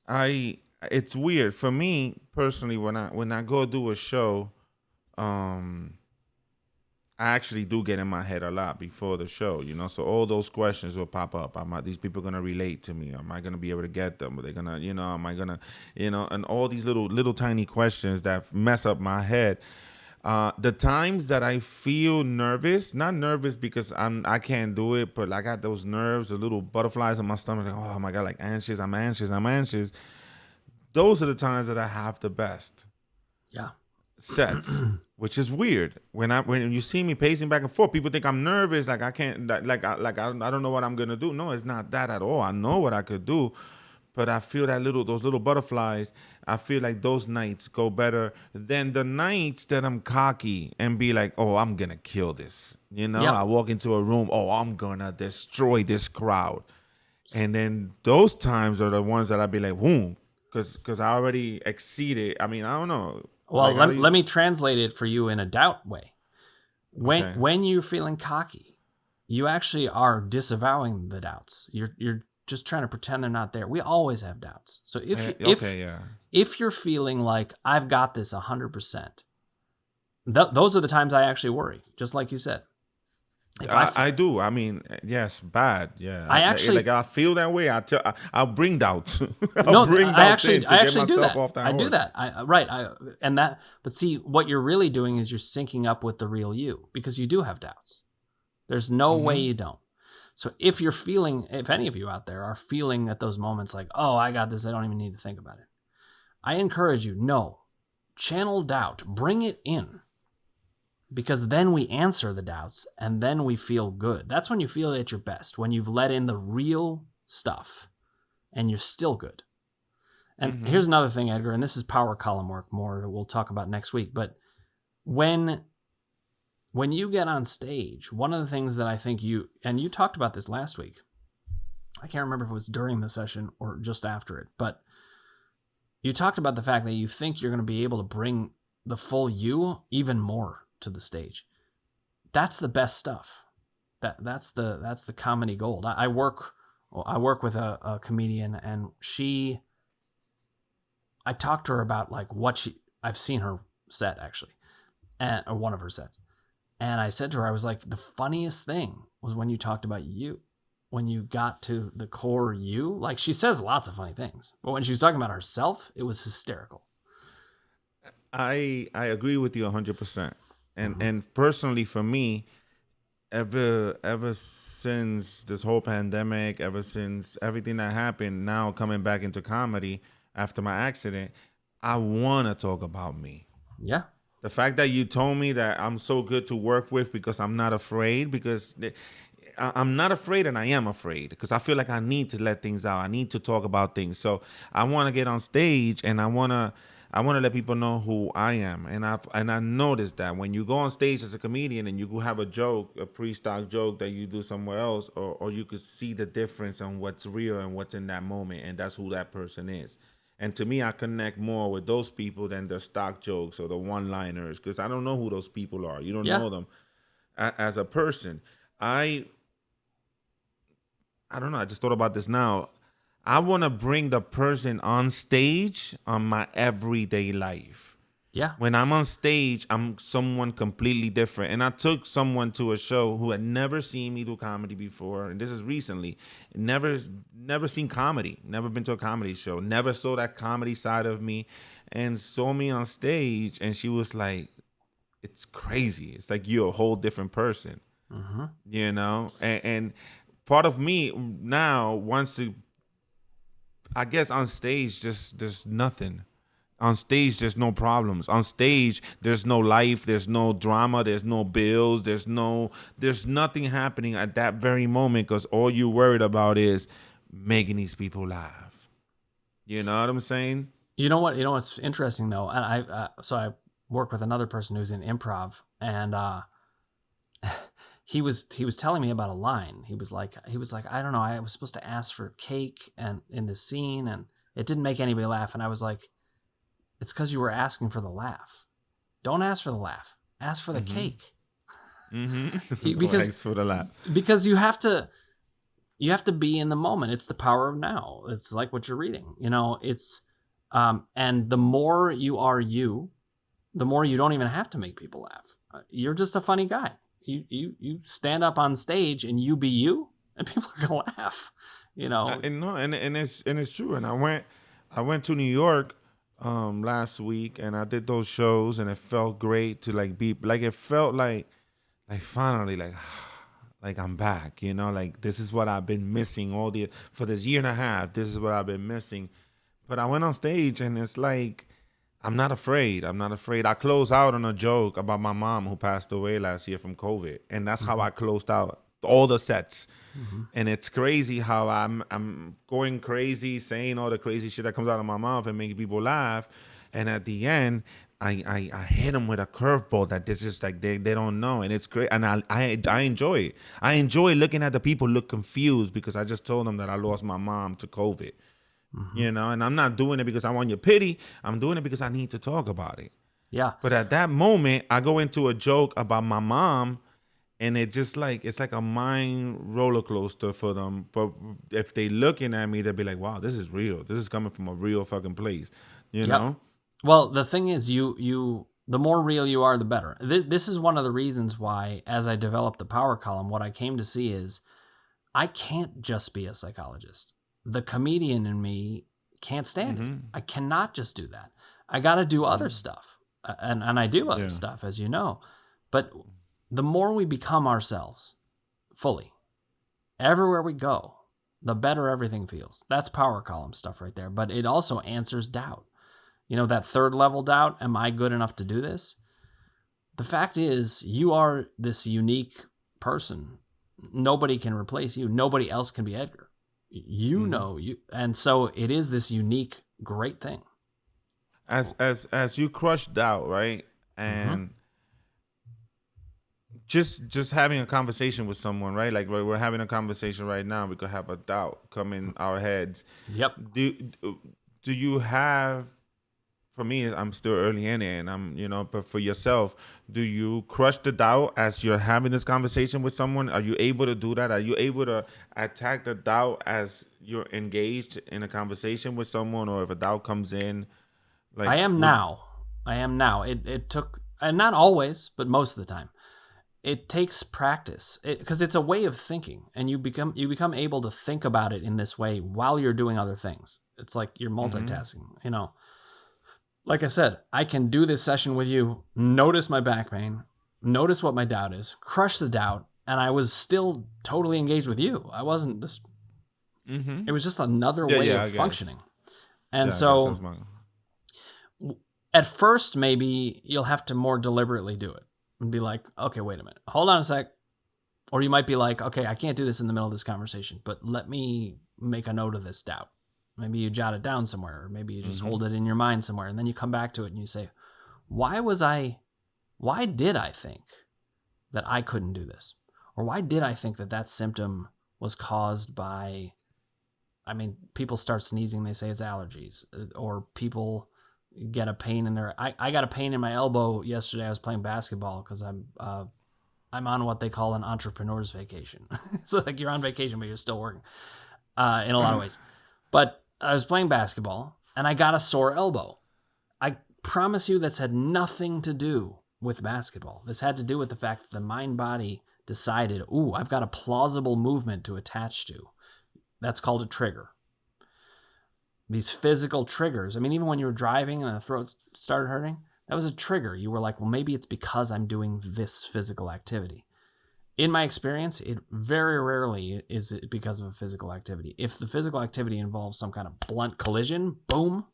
it's weird. For me personally, when I go do a show, I actually do get in my head a lot before the show, So all those questions will pop up. These people gonna relate to me? Am I gonna be able to get them? Are they gonna, am I gonna, and all these little tiny questions that mess up my head. The times that I feel nervous, not nervous because I can't do it, but I got those nerves, the little butterflies in my stomach, like, oh my God, like anxious, I'm anxious. Those are the times that I have the best. Yeah. Sets, which is weird. When you see me pacing back and forth, people think I'm nervous, like I can't, I don't know what I'm gonna do. No, it's not that at all. I know what I could do, but I feel those little butterflies. I feel like those nights go better than the nights that I'm cocky and be like, oh, I'm gonna kill this. Yep. I walk into a room, oh, I'm gonna destroy this crowd, and then those times are the ones that I be like, whoom, because I already exceeded. I mean, I don't know. Well, let me translate it for you in a doubt way. When you're feeling cocky, you actually are disavowing the doubts. You're just trying to pretend they're not there. We always have doubts. So if you're feeling like I've got this 100%, those are the times I actually worry. Just like you said. I do. I mean, yes, bad. Yeah. I feel that way. I'll bring doubt. I actually do that. I do that. But see, what you're really doing is you're syncing up with the real you because you do have doubts. There's no way you don't. So if any of you out there are feeling at those moments like, oh, I got this, I don't even need to think about it. I encourage you, channel doubt, bring it in. Because then we answer the doubts and then we feel good. That's when you feel at your best, when you've let in the real stuff and you're still good. And here's another thing, Edgar, and this is power column work more that we'll talk about next week. But when you get on stage, one of the things that I think you talked about this last week, I can't remember if it was during the session or just after it, but you talked about the fact that you think you're going to be able to bring the full you even more to the stage. That's the best stuff. That's the comedy gold. I work with a comedian, and I talked to her about like I've seen her set actually, or one of her sets, and I said to her, I was like, the funniest thing was when you talked about you, when you got to the core you. Like, she says lots of funny things, but when she was talking about herself, it was hysterical. I agree with you 100%. And personally for me, ever since this whole pandemic, ever since everything that happened, now coming back into comedy after my accident, I want to talk about me. Yeah. The fact that you told me that I'm so good to work with because I'm not afraid, because I'm not afraid and I am afraid because I feel like I need to let things out. I need to talk about things. So I want to get on stage and I want to let people know who I am. And I noticed that when you go on stage as a comedian and you have a joke, a pre-stock joke that you do somewhere else, or you could see the difference on what's real and what's in that moment, and that's who that person is. And to me, I connect more with those people than the stock jokes or the one-liners, because I don't know who those people are. You don't know them as a person. I don't know. I just thought about this now. I want to bring the person on stage on my everyday life. Yeah. When I'm on stage, I'm someone completely different. And I took someone to a show who had never seen me do comedy before. And this is recently. Never seen comedy. Never been to a comedy show. Never saw that comedy side of me. And saw me on stage. And she was like, it's crazy. It's like you're a whole different person. Mm-hmm. You know? And part of me now wants to, I guess on stage, just there's nothing. On stage, there's no problems. On stage, there's no life. There's no drama. There's no bills. There's nothing happening at that very moment because all you're worried about is making these people laugh. You know what I'm saying? You know what? You know what's interesting though, and I work with another person who's in improv, and he was telling me about a line. He was like, I don't know, I was supposed to ask for cake and in this scene, and it didn't make anybody laugh. And I was like, it's because you were asking for the laugh. Don't ask for the laugh. Ask for the cake. Because thanks for the laugh. Because you have to be in the moment. It's the power of now. It's like what you're reading. It's and the more you are you, the more you don't even have to make people laugh. You're just a funny guy. You stand up on stage and you be you, and people are gonna laugh. And it's true. And I went to New York last week, and I did those shows, and it felt great to be like, it felt like finally like I'm back, like this is what I've been missing for this year and a half. This is what I've been missing. But I went on stage, and it's like, I'm not afraid. I closed out on a joke about my mom who passed away last year from COVID, and that's how I closed out all the sets. And it's crazy how I'm going crazy, saying all the crazy shit that comes out of my mouth and making people laugh, and at the end, I hit them with a curveball that they're just like they don't know, and it's great, and I enjoy it. I enjoy looking at the people look confused because I just told them that I lost my mom to COVID. And I'm not doing it because I want your pity. I'm doing it because I need to talk about it. Yeah. But at that moment, I go into a joke about my mom, and it just it's like a mind roller coaster for them. But if they looking at me, they'll be like, wow, this is real. This is coming from a real fucking place, you know? Well, the thing is, the more real you are, the better. This is one of the reasons why, as I developed the power column, what I came to see is I can't just be a psychologist. The comedian in me can't stand it. I cannot just do that. I got to do other stuff. And I do other stuff, as you know. But the more we become ourselves fully, everywhere we go, the better everything feels. That's power column stuff right there. But it also answers doubt. That third level doubt, am I good enough to do this? The fact is, you are this unique person. Nobody can replace you. Nobody else can be Edgar. Know you, and so it is this unique, great thing. As you crush doubt, right? And just having a conversation with someone, right? Like we're having a conversation right now. We could have a doubt come in our heads. Yep. Do you have? For me, I'm still early in it, and but for yourself, do you crush the doubt as you're having this conversation with someone? Are you able to do that? Are you able to attack the doubt as you're engaged in a conversation with someone, or if a doubt comes in? I am now. It took, and not always, but most of the time, it takes practice because it's a way of thinking, and you become able to think about it in this way while you're doing other things. It's like you're multitasking, Like I said, I can do this session with you, notice my back pain, notice what my doubt is, crush the doubt, and I was still totally engaged with you. I wasn't just... It was just another way of functioning. And so, at first, maybe you'll have to more deliberately do it and be like, okay, wait a minute, hold on a sec. Or you might be like, okay, I can't do this in the middle of this conversation, but let me make a note of this doubt. Maybe you jot it down somewhere, or maybe you just hold it in your mind somewhere, and then you come back to it and you say, why did I think that I couldn't do this? Or why did I think that symptom was caused by, people start sneezing, they say it's allergies, or people get a pain in their, I got a pain in my elbow yesterday. I was playing basketball because I'm on what they call an entrepreneur's vacation. So like you're on vacation, but you're still working in a lot of ways. But I was playing basketball, and I got a sore elbow. I promise you this had nothing to do with basketball. This had to do with the fact that the mind-body decided, ooh, I've got a plausible movement to attach to. That's called a trigger. These physical triggers, even when you were driving and the throat started hurting, that was a trigger. You were like, well, maybe it's because I'm doing this physical activity. In my experience, it very rarely is it because of a physical activity. If the physical activity involves some kind of blunt collision, boom.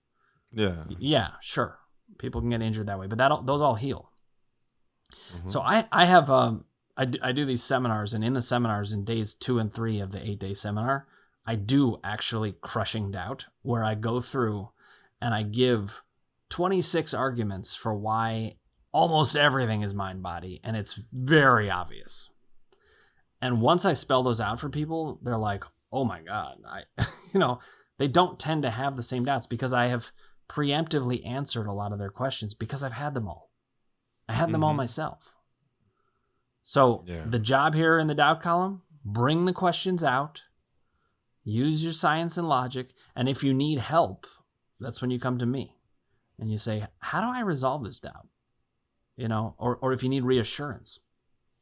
Yeah, sure. People can get injured that way, but those all heal. So I do these seminars, and in the seminars, in days 2 and 3 of the 8-day seminar, I do actually crushing doubt, where I go through and I give 26 arguments for why almost everything is mind-body, and it's very obvious. And once I spell those out for people, they're like, oh my God, they don't tend to have the same doubts because I have preemptively answered a lot of their questions because I've had them all. I had them all myself. So the job here in the doubt column, bring the questions out, use your science and logic, and if you need help, that's when you come to me and you say, how do I resolve this doubt? Or if you need reassurance.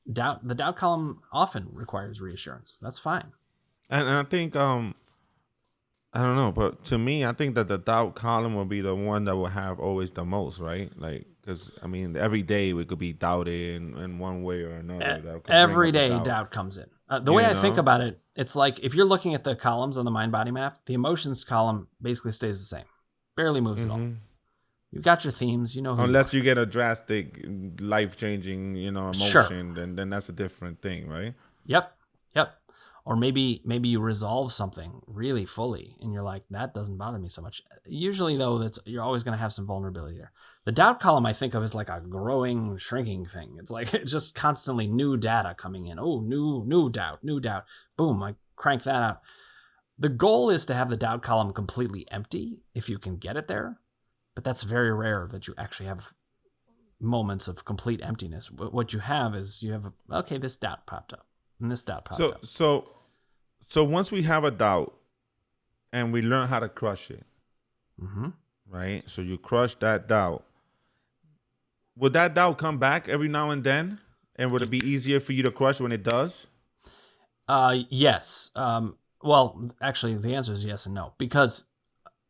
The doubt column often requires reassurance. That's fine. And I think, I don't know, but to me, I think that the doubt column will be the one that will have always the most, right? Like, because, every day we could be doubted in one way or another. Every day doubt comes in. The way I think about it, it's like if you're looking at the columns on the mind-body map, the emotions column basically stays the same. Barely moves at all. You've got your themes, unless you get a drastic, life-changing, emotion, then that's a different thing, right? Yep. Or maybe you resolve something really fully, and you're like, that doesn't bother me so much. Usually, though, you're always going to have some vulnerability there. The doubt column I think of as like a growing, shrinking thing. It's like it's just constantly new data coming in. Oh, new doubt. Boom, I crank that out. The goal is to have the doubt column completely empty if you can get it there. But that's very rare that you actually have moments of complete emptiness. What you have is this doubt popped up, and this doubt popped up. So once we have a doubt, and we learn how to crush it, right? So you crush that doubt. Would that doubt come back every now and then? And would it be easier for you to crush when it does? Yes. Well, actually, the answer is yes and no, because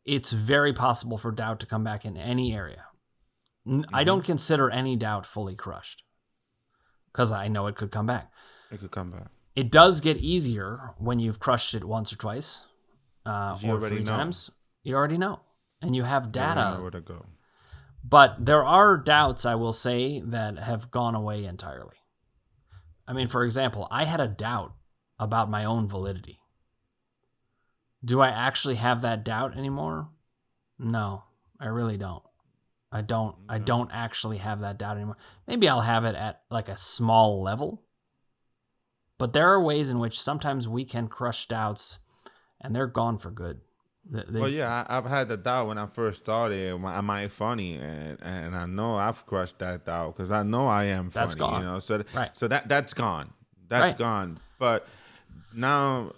it's very possible for doubt to come back in any area. I don't consider any doubt fully crushed because I know it could come back. It could come back. It does get easier when you've crushed it once or twice or 3 times. You already know. And you have data. You know where to go. But there are doubts, I will say, that have gone away entirely. For example, I had a doubt about my own validity. Do I actually have that doubt anymore? No, I really don't. I don't actually have that doubt anymore. Maybe I'll have it at like a small level. But there are ways in which sometimes we can crush doubts and they're gone for good. I've had the doubt when I first started. Am I funny? And I know I've crushed that doubt because I know I am funny. That's gone. So that's gone. That's gone. But now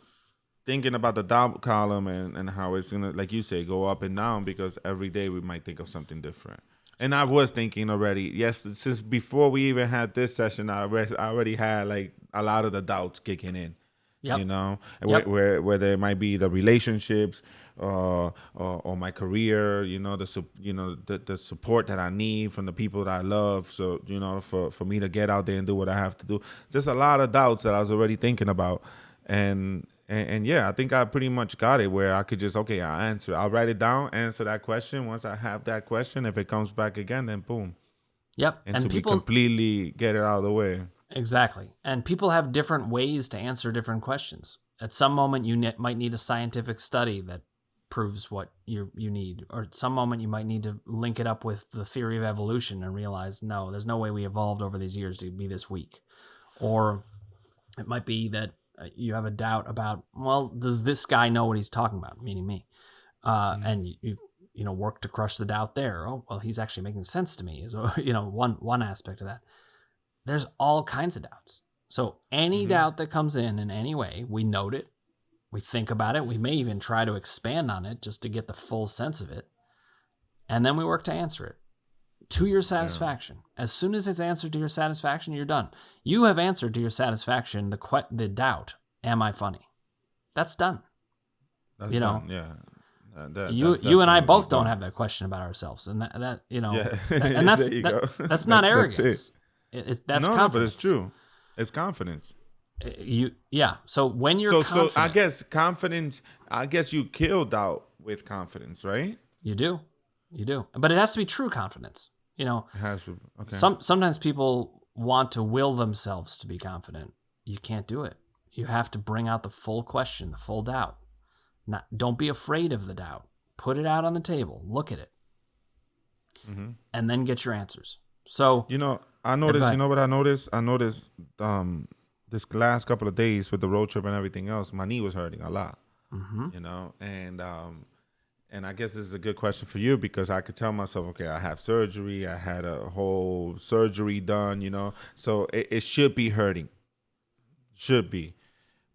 thinking about the doubt column and how it's gonna, like you say, go up and down because every day we might think of something different. And I was thinking already, yes, since before we even had this session, I already had like a lot of the doubts kicking in. Yep. Where there might be the relationships or my career, the support that I need from the people that I love. So, for me to get out there and do what I have to do. Just a lot of doubts that I was already thinking about. And I think I pretty much got it where I could just, I'll write it down, answer that question. Once I have that question, if it comes back again, then boom. Yep. And we completely get it out of the way. Exactly. And people have different ways to answer different questions. At some moment, you might need a scientific study that proves what you need. Or at some moment, you might need to link it up with the theory of evolution and realize, no, there's no way we evolved over these years to be this weak. Or it might be that you have a doubt about, well, does this guy know what he's talking about, meaning me? And you work to crush the doubt there. Oh, well, he's actually making sense to me is, one aspect of that. There's all kinds of doubts. So any doubt that comes in any way, we note it, we think about it, we may even try to expand on it just to get the full sense of it, and then we work to answer it to your satisfaction. Yeah. As soon as it's answered to your satisfaction, you're done. You have answered to your satisfaction the doubt, am I funny? That's done. That's done, yeah. You and I both don't have that question about ourselves, and and that's not arrogance. That's confidence. No, but it's true. It's confidence. So when you're confident, so I guess confidence. I guess you kill doubt with confidence, right? You do, but it has to be true confidence. It has to. Okay. Sometimes people want to will themselves to be confident. You can't do it. You have to bring out the full question, the full doubt. Don't be afraid of the doubt. Put it out on the table. Look at it. Mm-hmm. And then get your answers. So, I noticed, what I noticed? I noticed this last couple of days with the road trip and everything else, my knee was hurting a lot, and I guess this is a good question for you because I could tell myself, okay, I have surgery. I had a whole surgery done, so it should be hurting. Should be.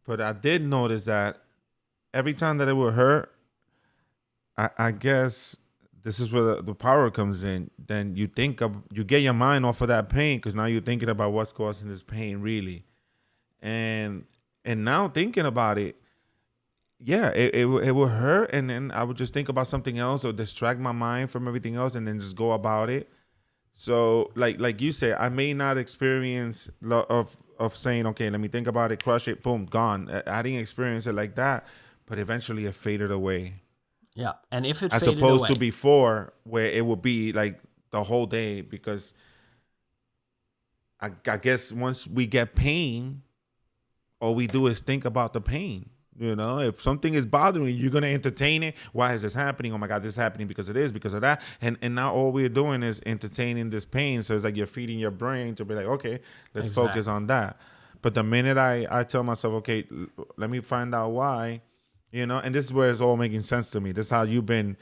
But I did notice that every time that it would hurt, I guess this is where the power comes in. Then you get your mind off of that pain because now you're thinking about what's causing this pain really. And now thinking about it, yeah, it would hurt. And then I would just think about something else or distract my mind from everything else and then just go about it. So like you said, I may not experience of saying, okay, let me think about it, crush it, boom, gone. I didn't experience it like that, but eventually it faded away. Yeah, and if it as faded opposed away, to before where it would be like the whole day because I guess once we get pain, all we do is think about the pain. If something is bothering you, you're going to entertain it. Why is this happening? Oh my God, this is happening because it is, because of that. And now all we're doing is entertaining this pain. So it's like you're feeding your brain to be like, okay, let's focus on that. But the minute I tell myself, okay, let me find out why, and this is where it's all making sense to me. This is how you've been,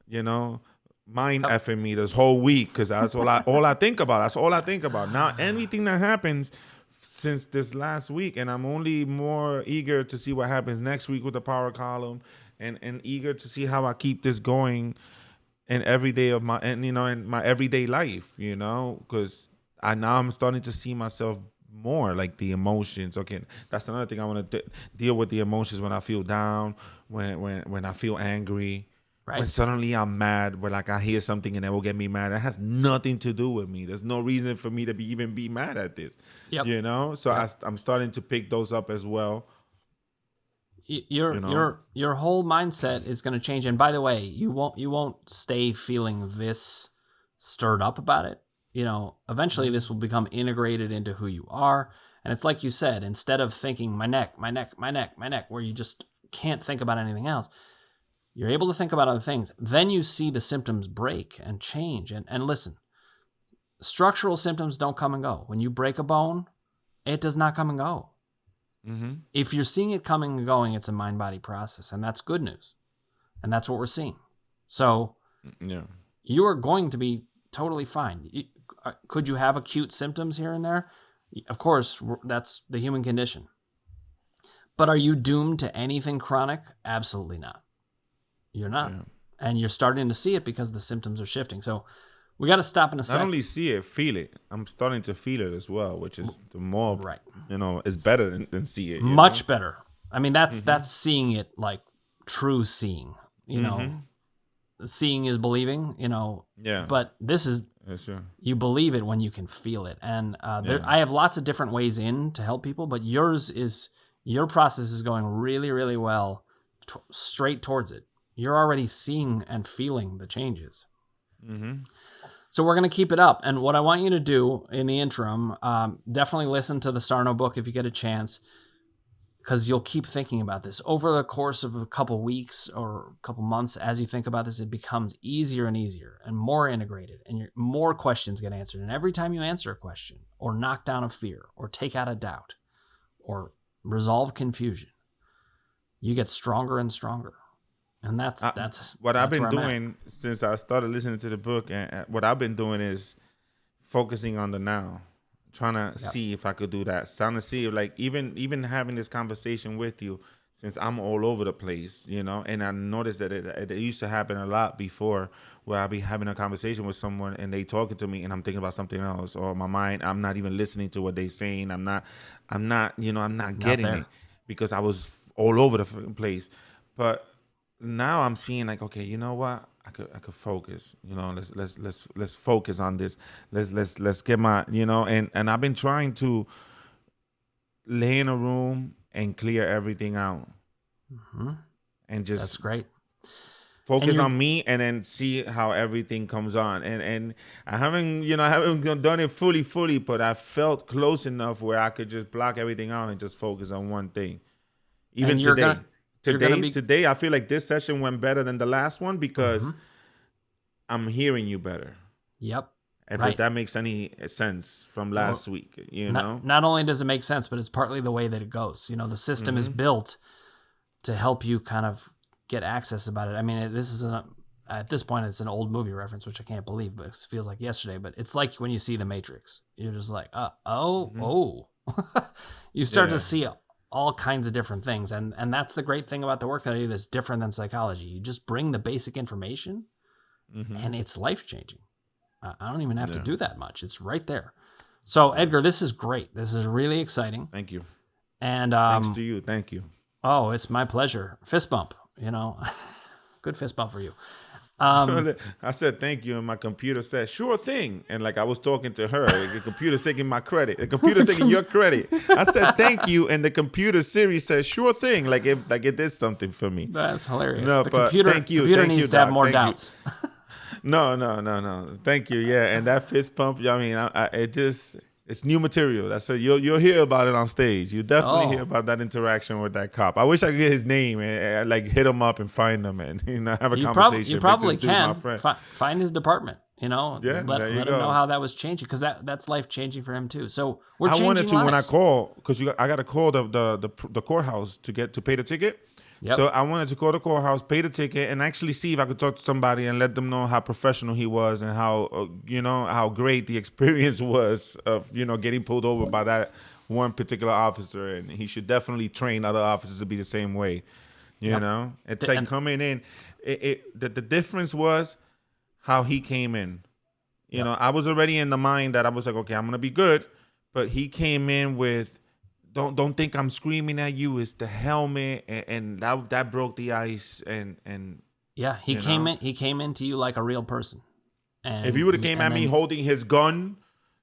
mind effing me this whole week because that's all I think about. That's all I think about. Now, anything that happens since this last week, and I'm only more eager to see what happens next week with the power column and eager to see how I keep this going in every day of my, in my everyday life, because I'm starting to see myself more like the emotions. Okay, that's another thing I want to deal with, the emotions when I feel down, when I feel angry, right. When suddenly I'm mad, where like I hear something and it will get me mad. It has nothing to do with me. There's no reason for me to even be mad at this. Yep. So yep. I'm starting to pick those up as well. Your whole mindset is going to change. And by the way, you won't stay feeling this stirred up about it. Eventually this will become integrated into who you are. And it's like you said, instead of thinking my neck, where you just can't think about anything else, you're able to think about other things. Then you see the symptoms break and change. And listen, structural symptoms don't come and go. When you break a bone, it does not come and go. Mm-hmm. If you're seeing it coming and going, it's a mind-body process. And that's good news. And that's what we're seeing. So you are going to be totally fine. Could you have acute symptoms here and there? Of course, that's the human condition. But are you doomed to anything chronic? Absolutely not. You're not. Yeah. And you're starting to see it because the symptoms are shifting. So we got to stop in a second. Not only see it, feel it. I'm starting to feel it as well, which is the more, right. It's better than see it. Much better. I mean, that's seeing it like true seeing, Seeing is believing, Yeah. But this is, you believe it when you can feel it. And I have lots of different ways in to help people, but your process is going really, really well, straight towards it. You're already seeing and feeling the changes. Mm-hmm. So we're going to keep it up. And what I want you to do in the interim, definitely listen to the Sarno book if you get a chance, because you'll keep thinking about this. Over the course of a couple weeks or a couple months, as you think about this, it becomes easier and easier and more integrated, and more questions get answered. And every time you answer a question or knock down a fear or take out a doubt or resolve confusion, you get stronger and stronger. And that's I've been doing since I started listening to the book. And what I've been doing is focusing on the now, trying to see if I could do that. Trying to see if, like, even having this conversation with you, since I'm all over the place, and I noticed that it used to happen a lot before, where I'd be having a conversation with someone and they talking to me and I'm thinking about something else, or my mind, I'm not even listening to what they're saying. I'm not getting it because I was all over the place. But now I'm seeing, like, okay, you know what? I could focus. Let's focus on this. Let's get my, and I've been trying to lay in a room and clear everything out. Mm-hmm. And just, that's great. Focus on me and then see how everything comes on. And I haven't done it fully, but I felt close enough where I could just block everything out and just focus on one thing. Even Today, I feel like this session went better than the last one because I'm hearing you better. Yep. If that makes any sense from last week, Not only does it make sense, but it's partly the way that it goes. The system is built to help you kind of get access about it. I mean, at this point, it's an old movie reference, which I can't believe, but it feels like yesterday. But it's like when you see The Matrix, you're just like, you start to see all kinds of different things. And that's the great thing about the work that I do that's different than psychology. You just bring the basic information and it's life-changing. I don't even have to do that much. It's right there. So, Edgar, this is great. This is really exciting. Thank you. And thanks to you. Thank you. Oh, it's my pleasure. Fist bump, Good fist bump for you. I said thank you, and my computer said sure thing, and like I was talking to her, the computer's taking my credit, the computer's taking your credit. I said thank you, and the computer Siri says sure thing, like it did something for me. That's hilarious. No, the but computer, thank you. Computer thank needs you, to have Doc. more Thank doubts. No. Thank you. Yeah, and that fist pump. I mean, it's new material. That's you'll hear about it on stage. You definitely hear about that interaction with that cop. I wish I could get his name and like hit him up and find him and have a conversation. You probably can find his department. Let him know how that was changing, because that's life changing for him too. So we're changing lives. I wanted to when I call, because I got to call the courthouse to pay the ticket. Yep. So I wanted to call the courthouse, pay the ticket, and actually see if I could talk to somebody and let them know how professional he was and how how great the experience was of getting pulled over by that one particular officer, and he should definitely train other officers to be the same way. It's like coming in. The difference was how he came in. I was already in the mind that I was like, okay, I'm gonna be good, but he came in with, Don't think I'm screaming at you. It's the helmet, and that broke the ice. And he came into you like a real person. And if he would have came at me holding his gun,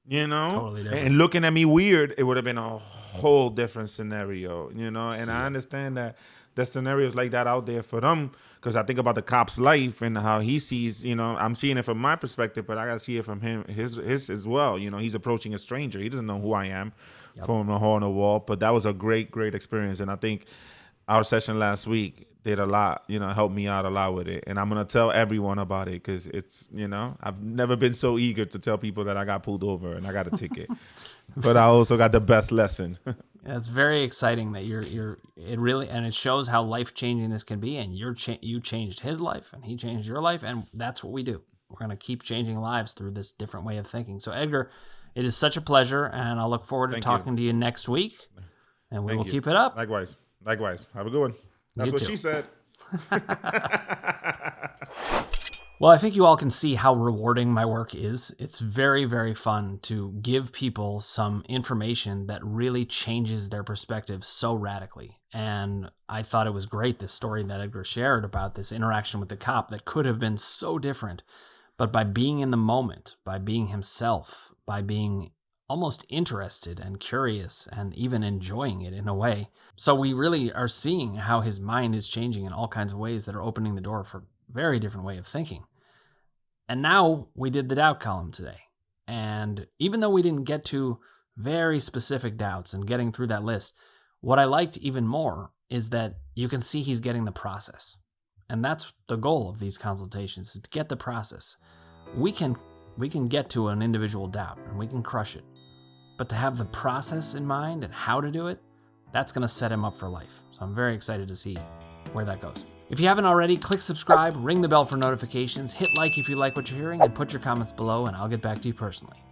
totally and looking at me weird, it would have been a whole different scenario. And I understand that there's scenarios like that out there for them, because I think about the cop's life and how he sees. I'm seeing it from my perspective, but I gotta see it from his as well. He's approaching a stranger. He doesn't know who I am. Yep. From a hole in the wall, but that was a great experience, and I think our session last week did a lot, helped me out a lot with it, and I'm gonna tell everyone about it, because it's, I've never been so eager to tell people that I got pulled over and I got a ticket, but I also got the best lesson. It's very exciting that it shows how life changing this can be, and you changed his life, and he changed your life, and that's what we do. We're gonna keep changing lives through this different way of thinking. So, Edgar, it is such a pleasure, and I look forward to talking to you next week, and we will keep it up. Likewise. Have a good one. That's what she said. Well, I think you all can see how rewarding my work is. It's very, very fun to give people some information that really changes their perspective so radically. And I thought it was great, this story that Edgar shared about this interaction with the cop that could have been so different. But by being in the moment, by being himself, by being almost interested and curious and even enjoying it in a way. So we really are seeing how his mind is changing in all kinds of ways that are opening the door for a very different way of thinking. And now we did the doubt column today. And even though we didn't get to very specific doubts and getting through that list, what I liked even more is that you can see he's getting the process. And that's the goal of these consultations, is to get the process. We can get to an individual doubt and we can crush it. But to have the process in mind and how to do it, that's going to set him up for life. So I'm very excited to see where that goes. If you haven't already, click subscribe, ring the bell for notifications, hit like if you like what you're hearing, and put your comments below, and I'll get back to you personally.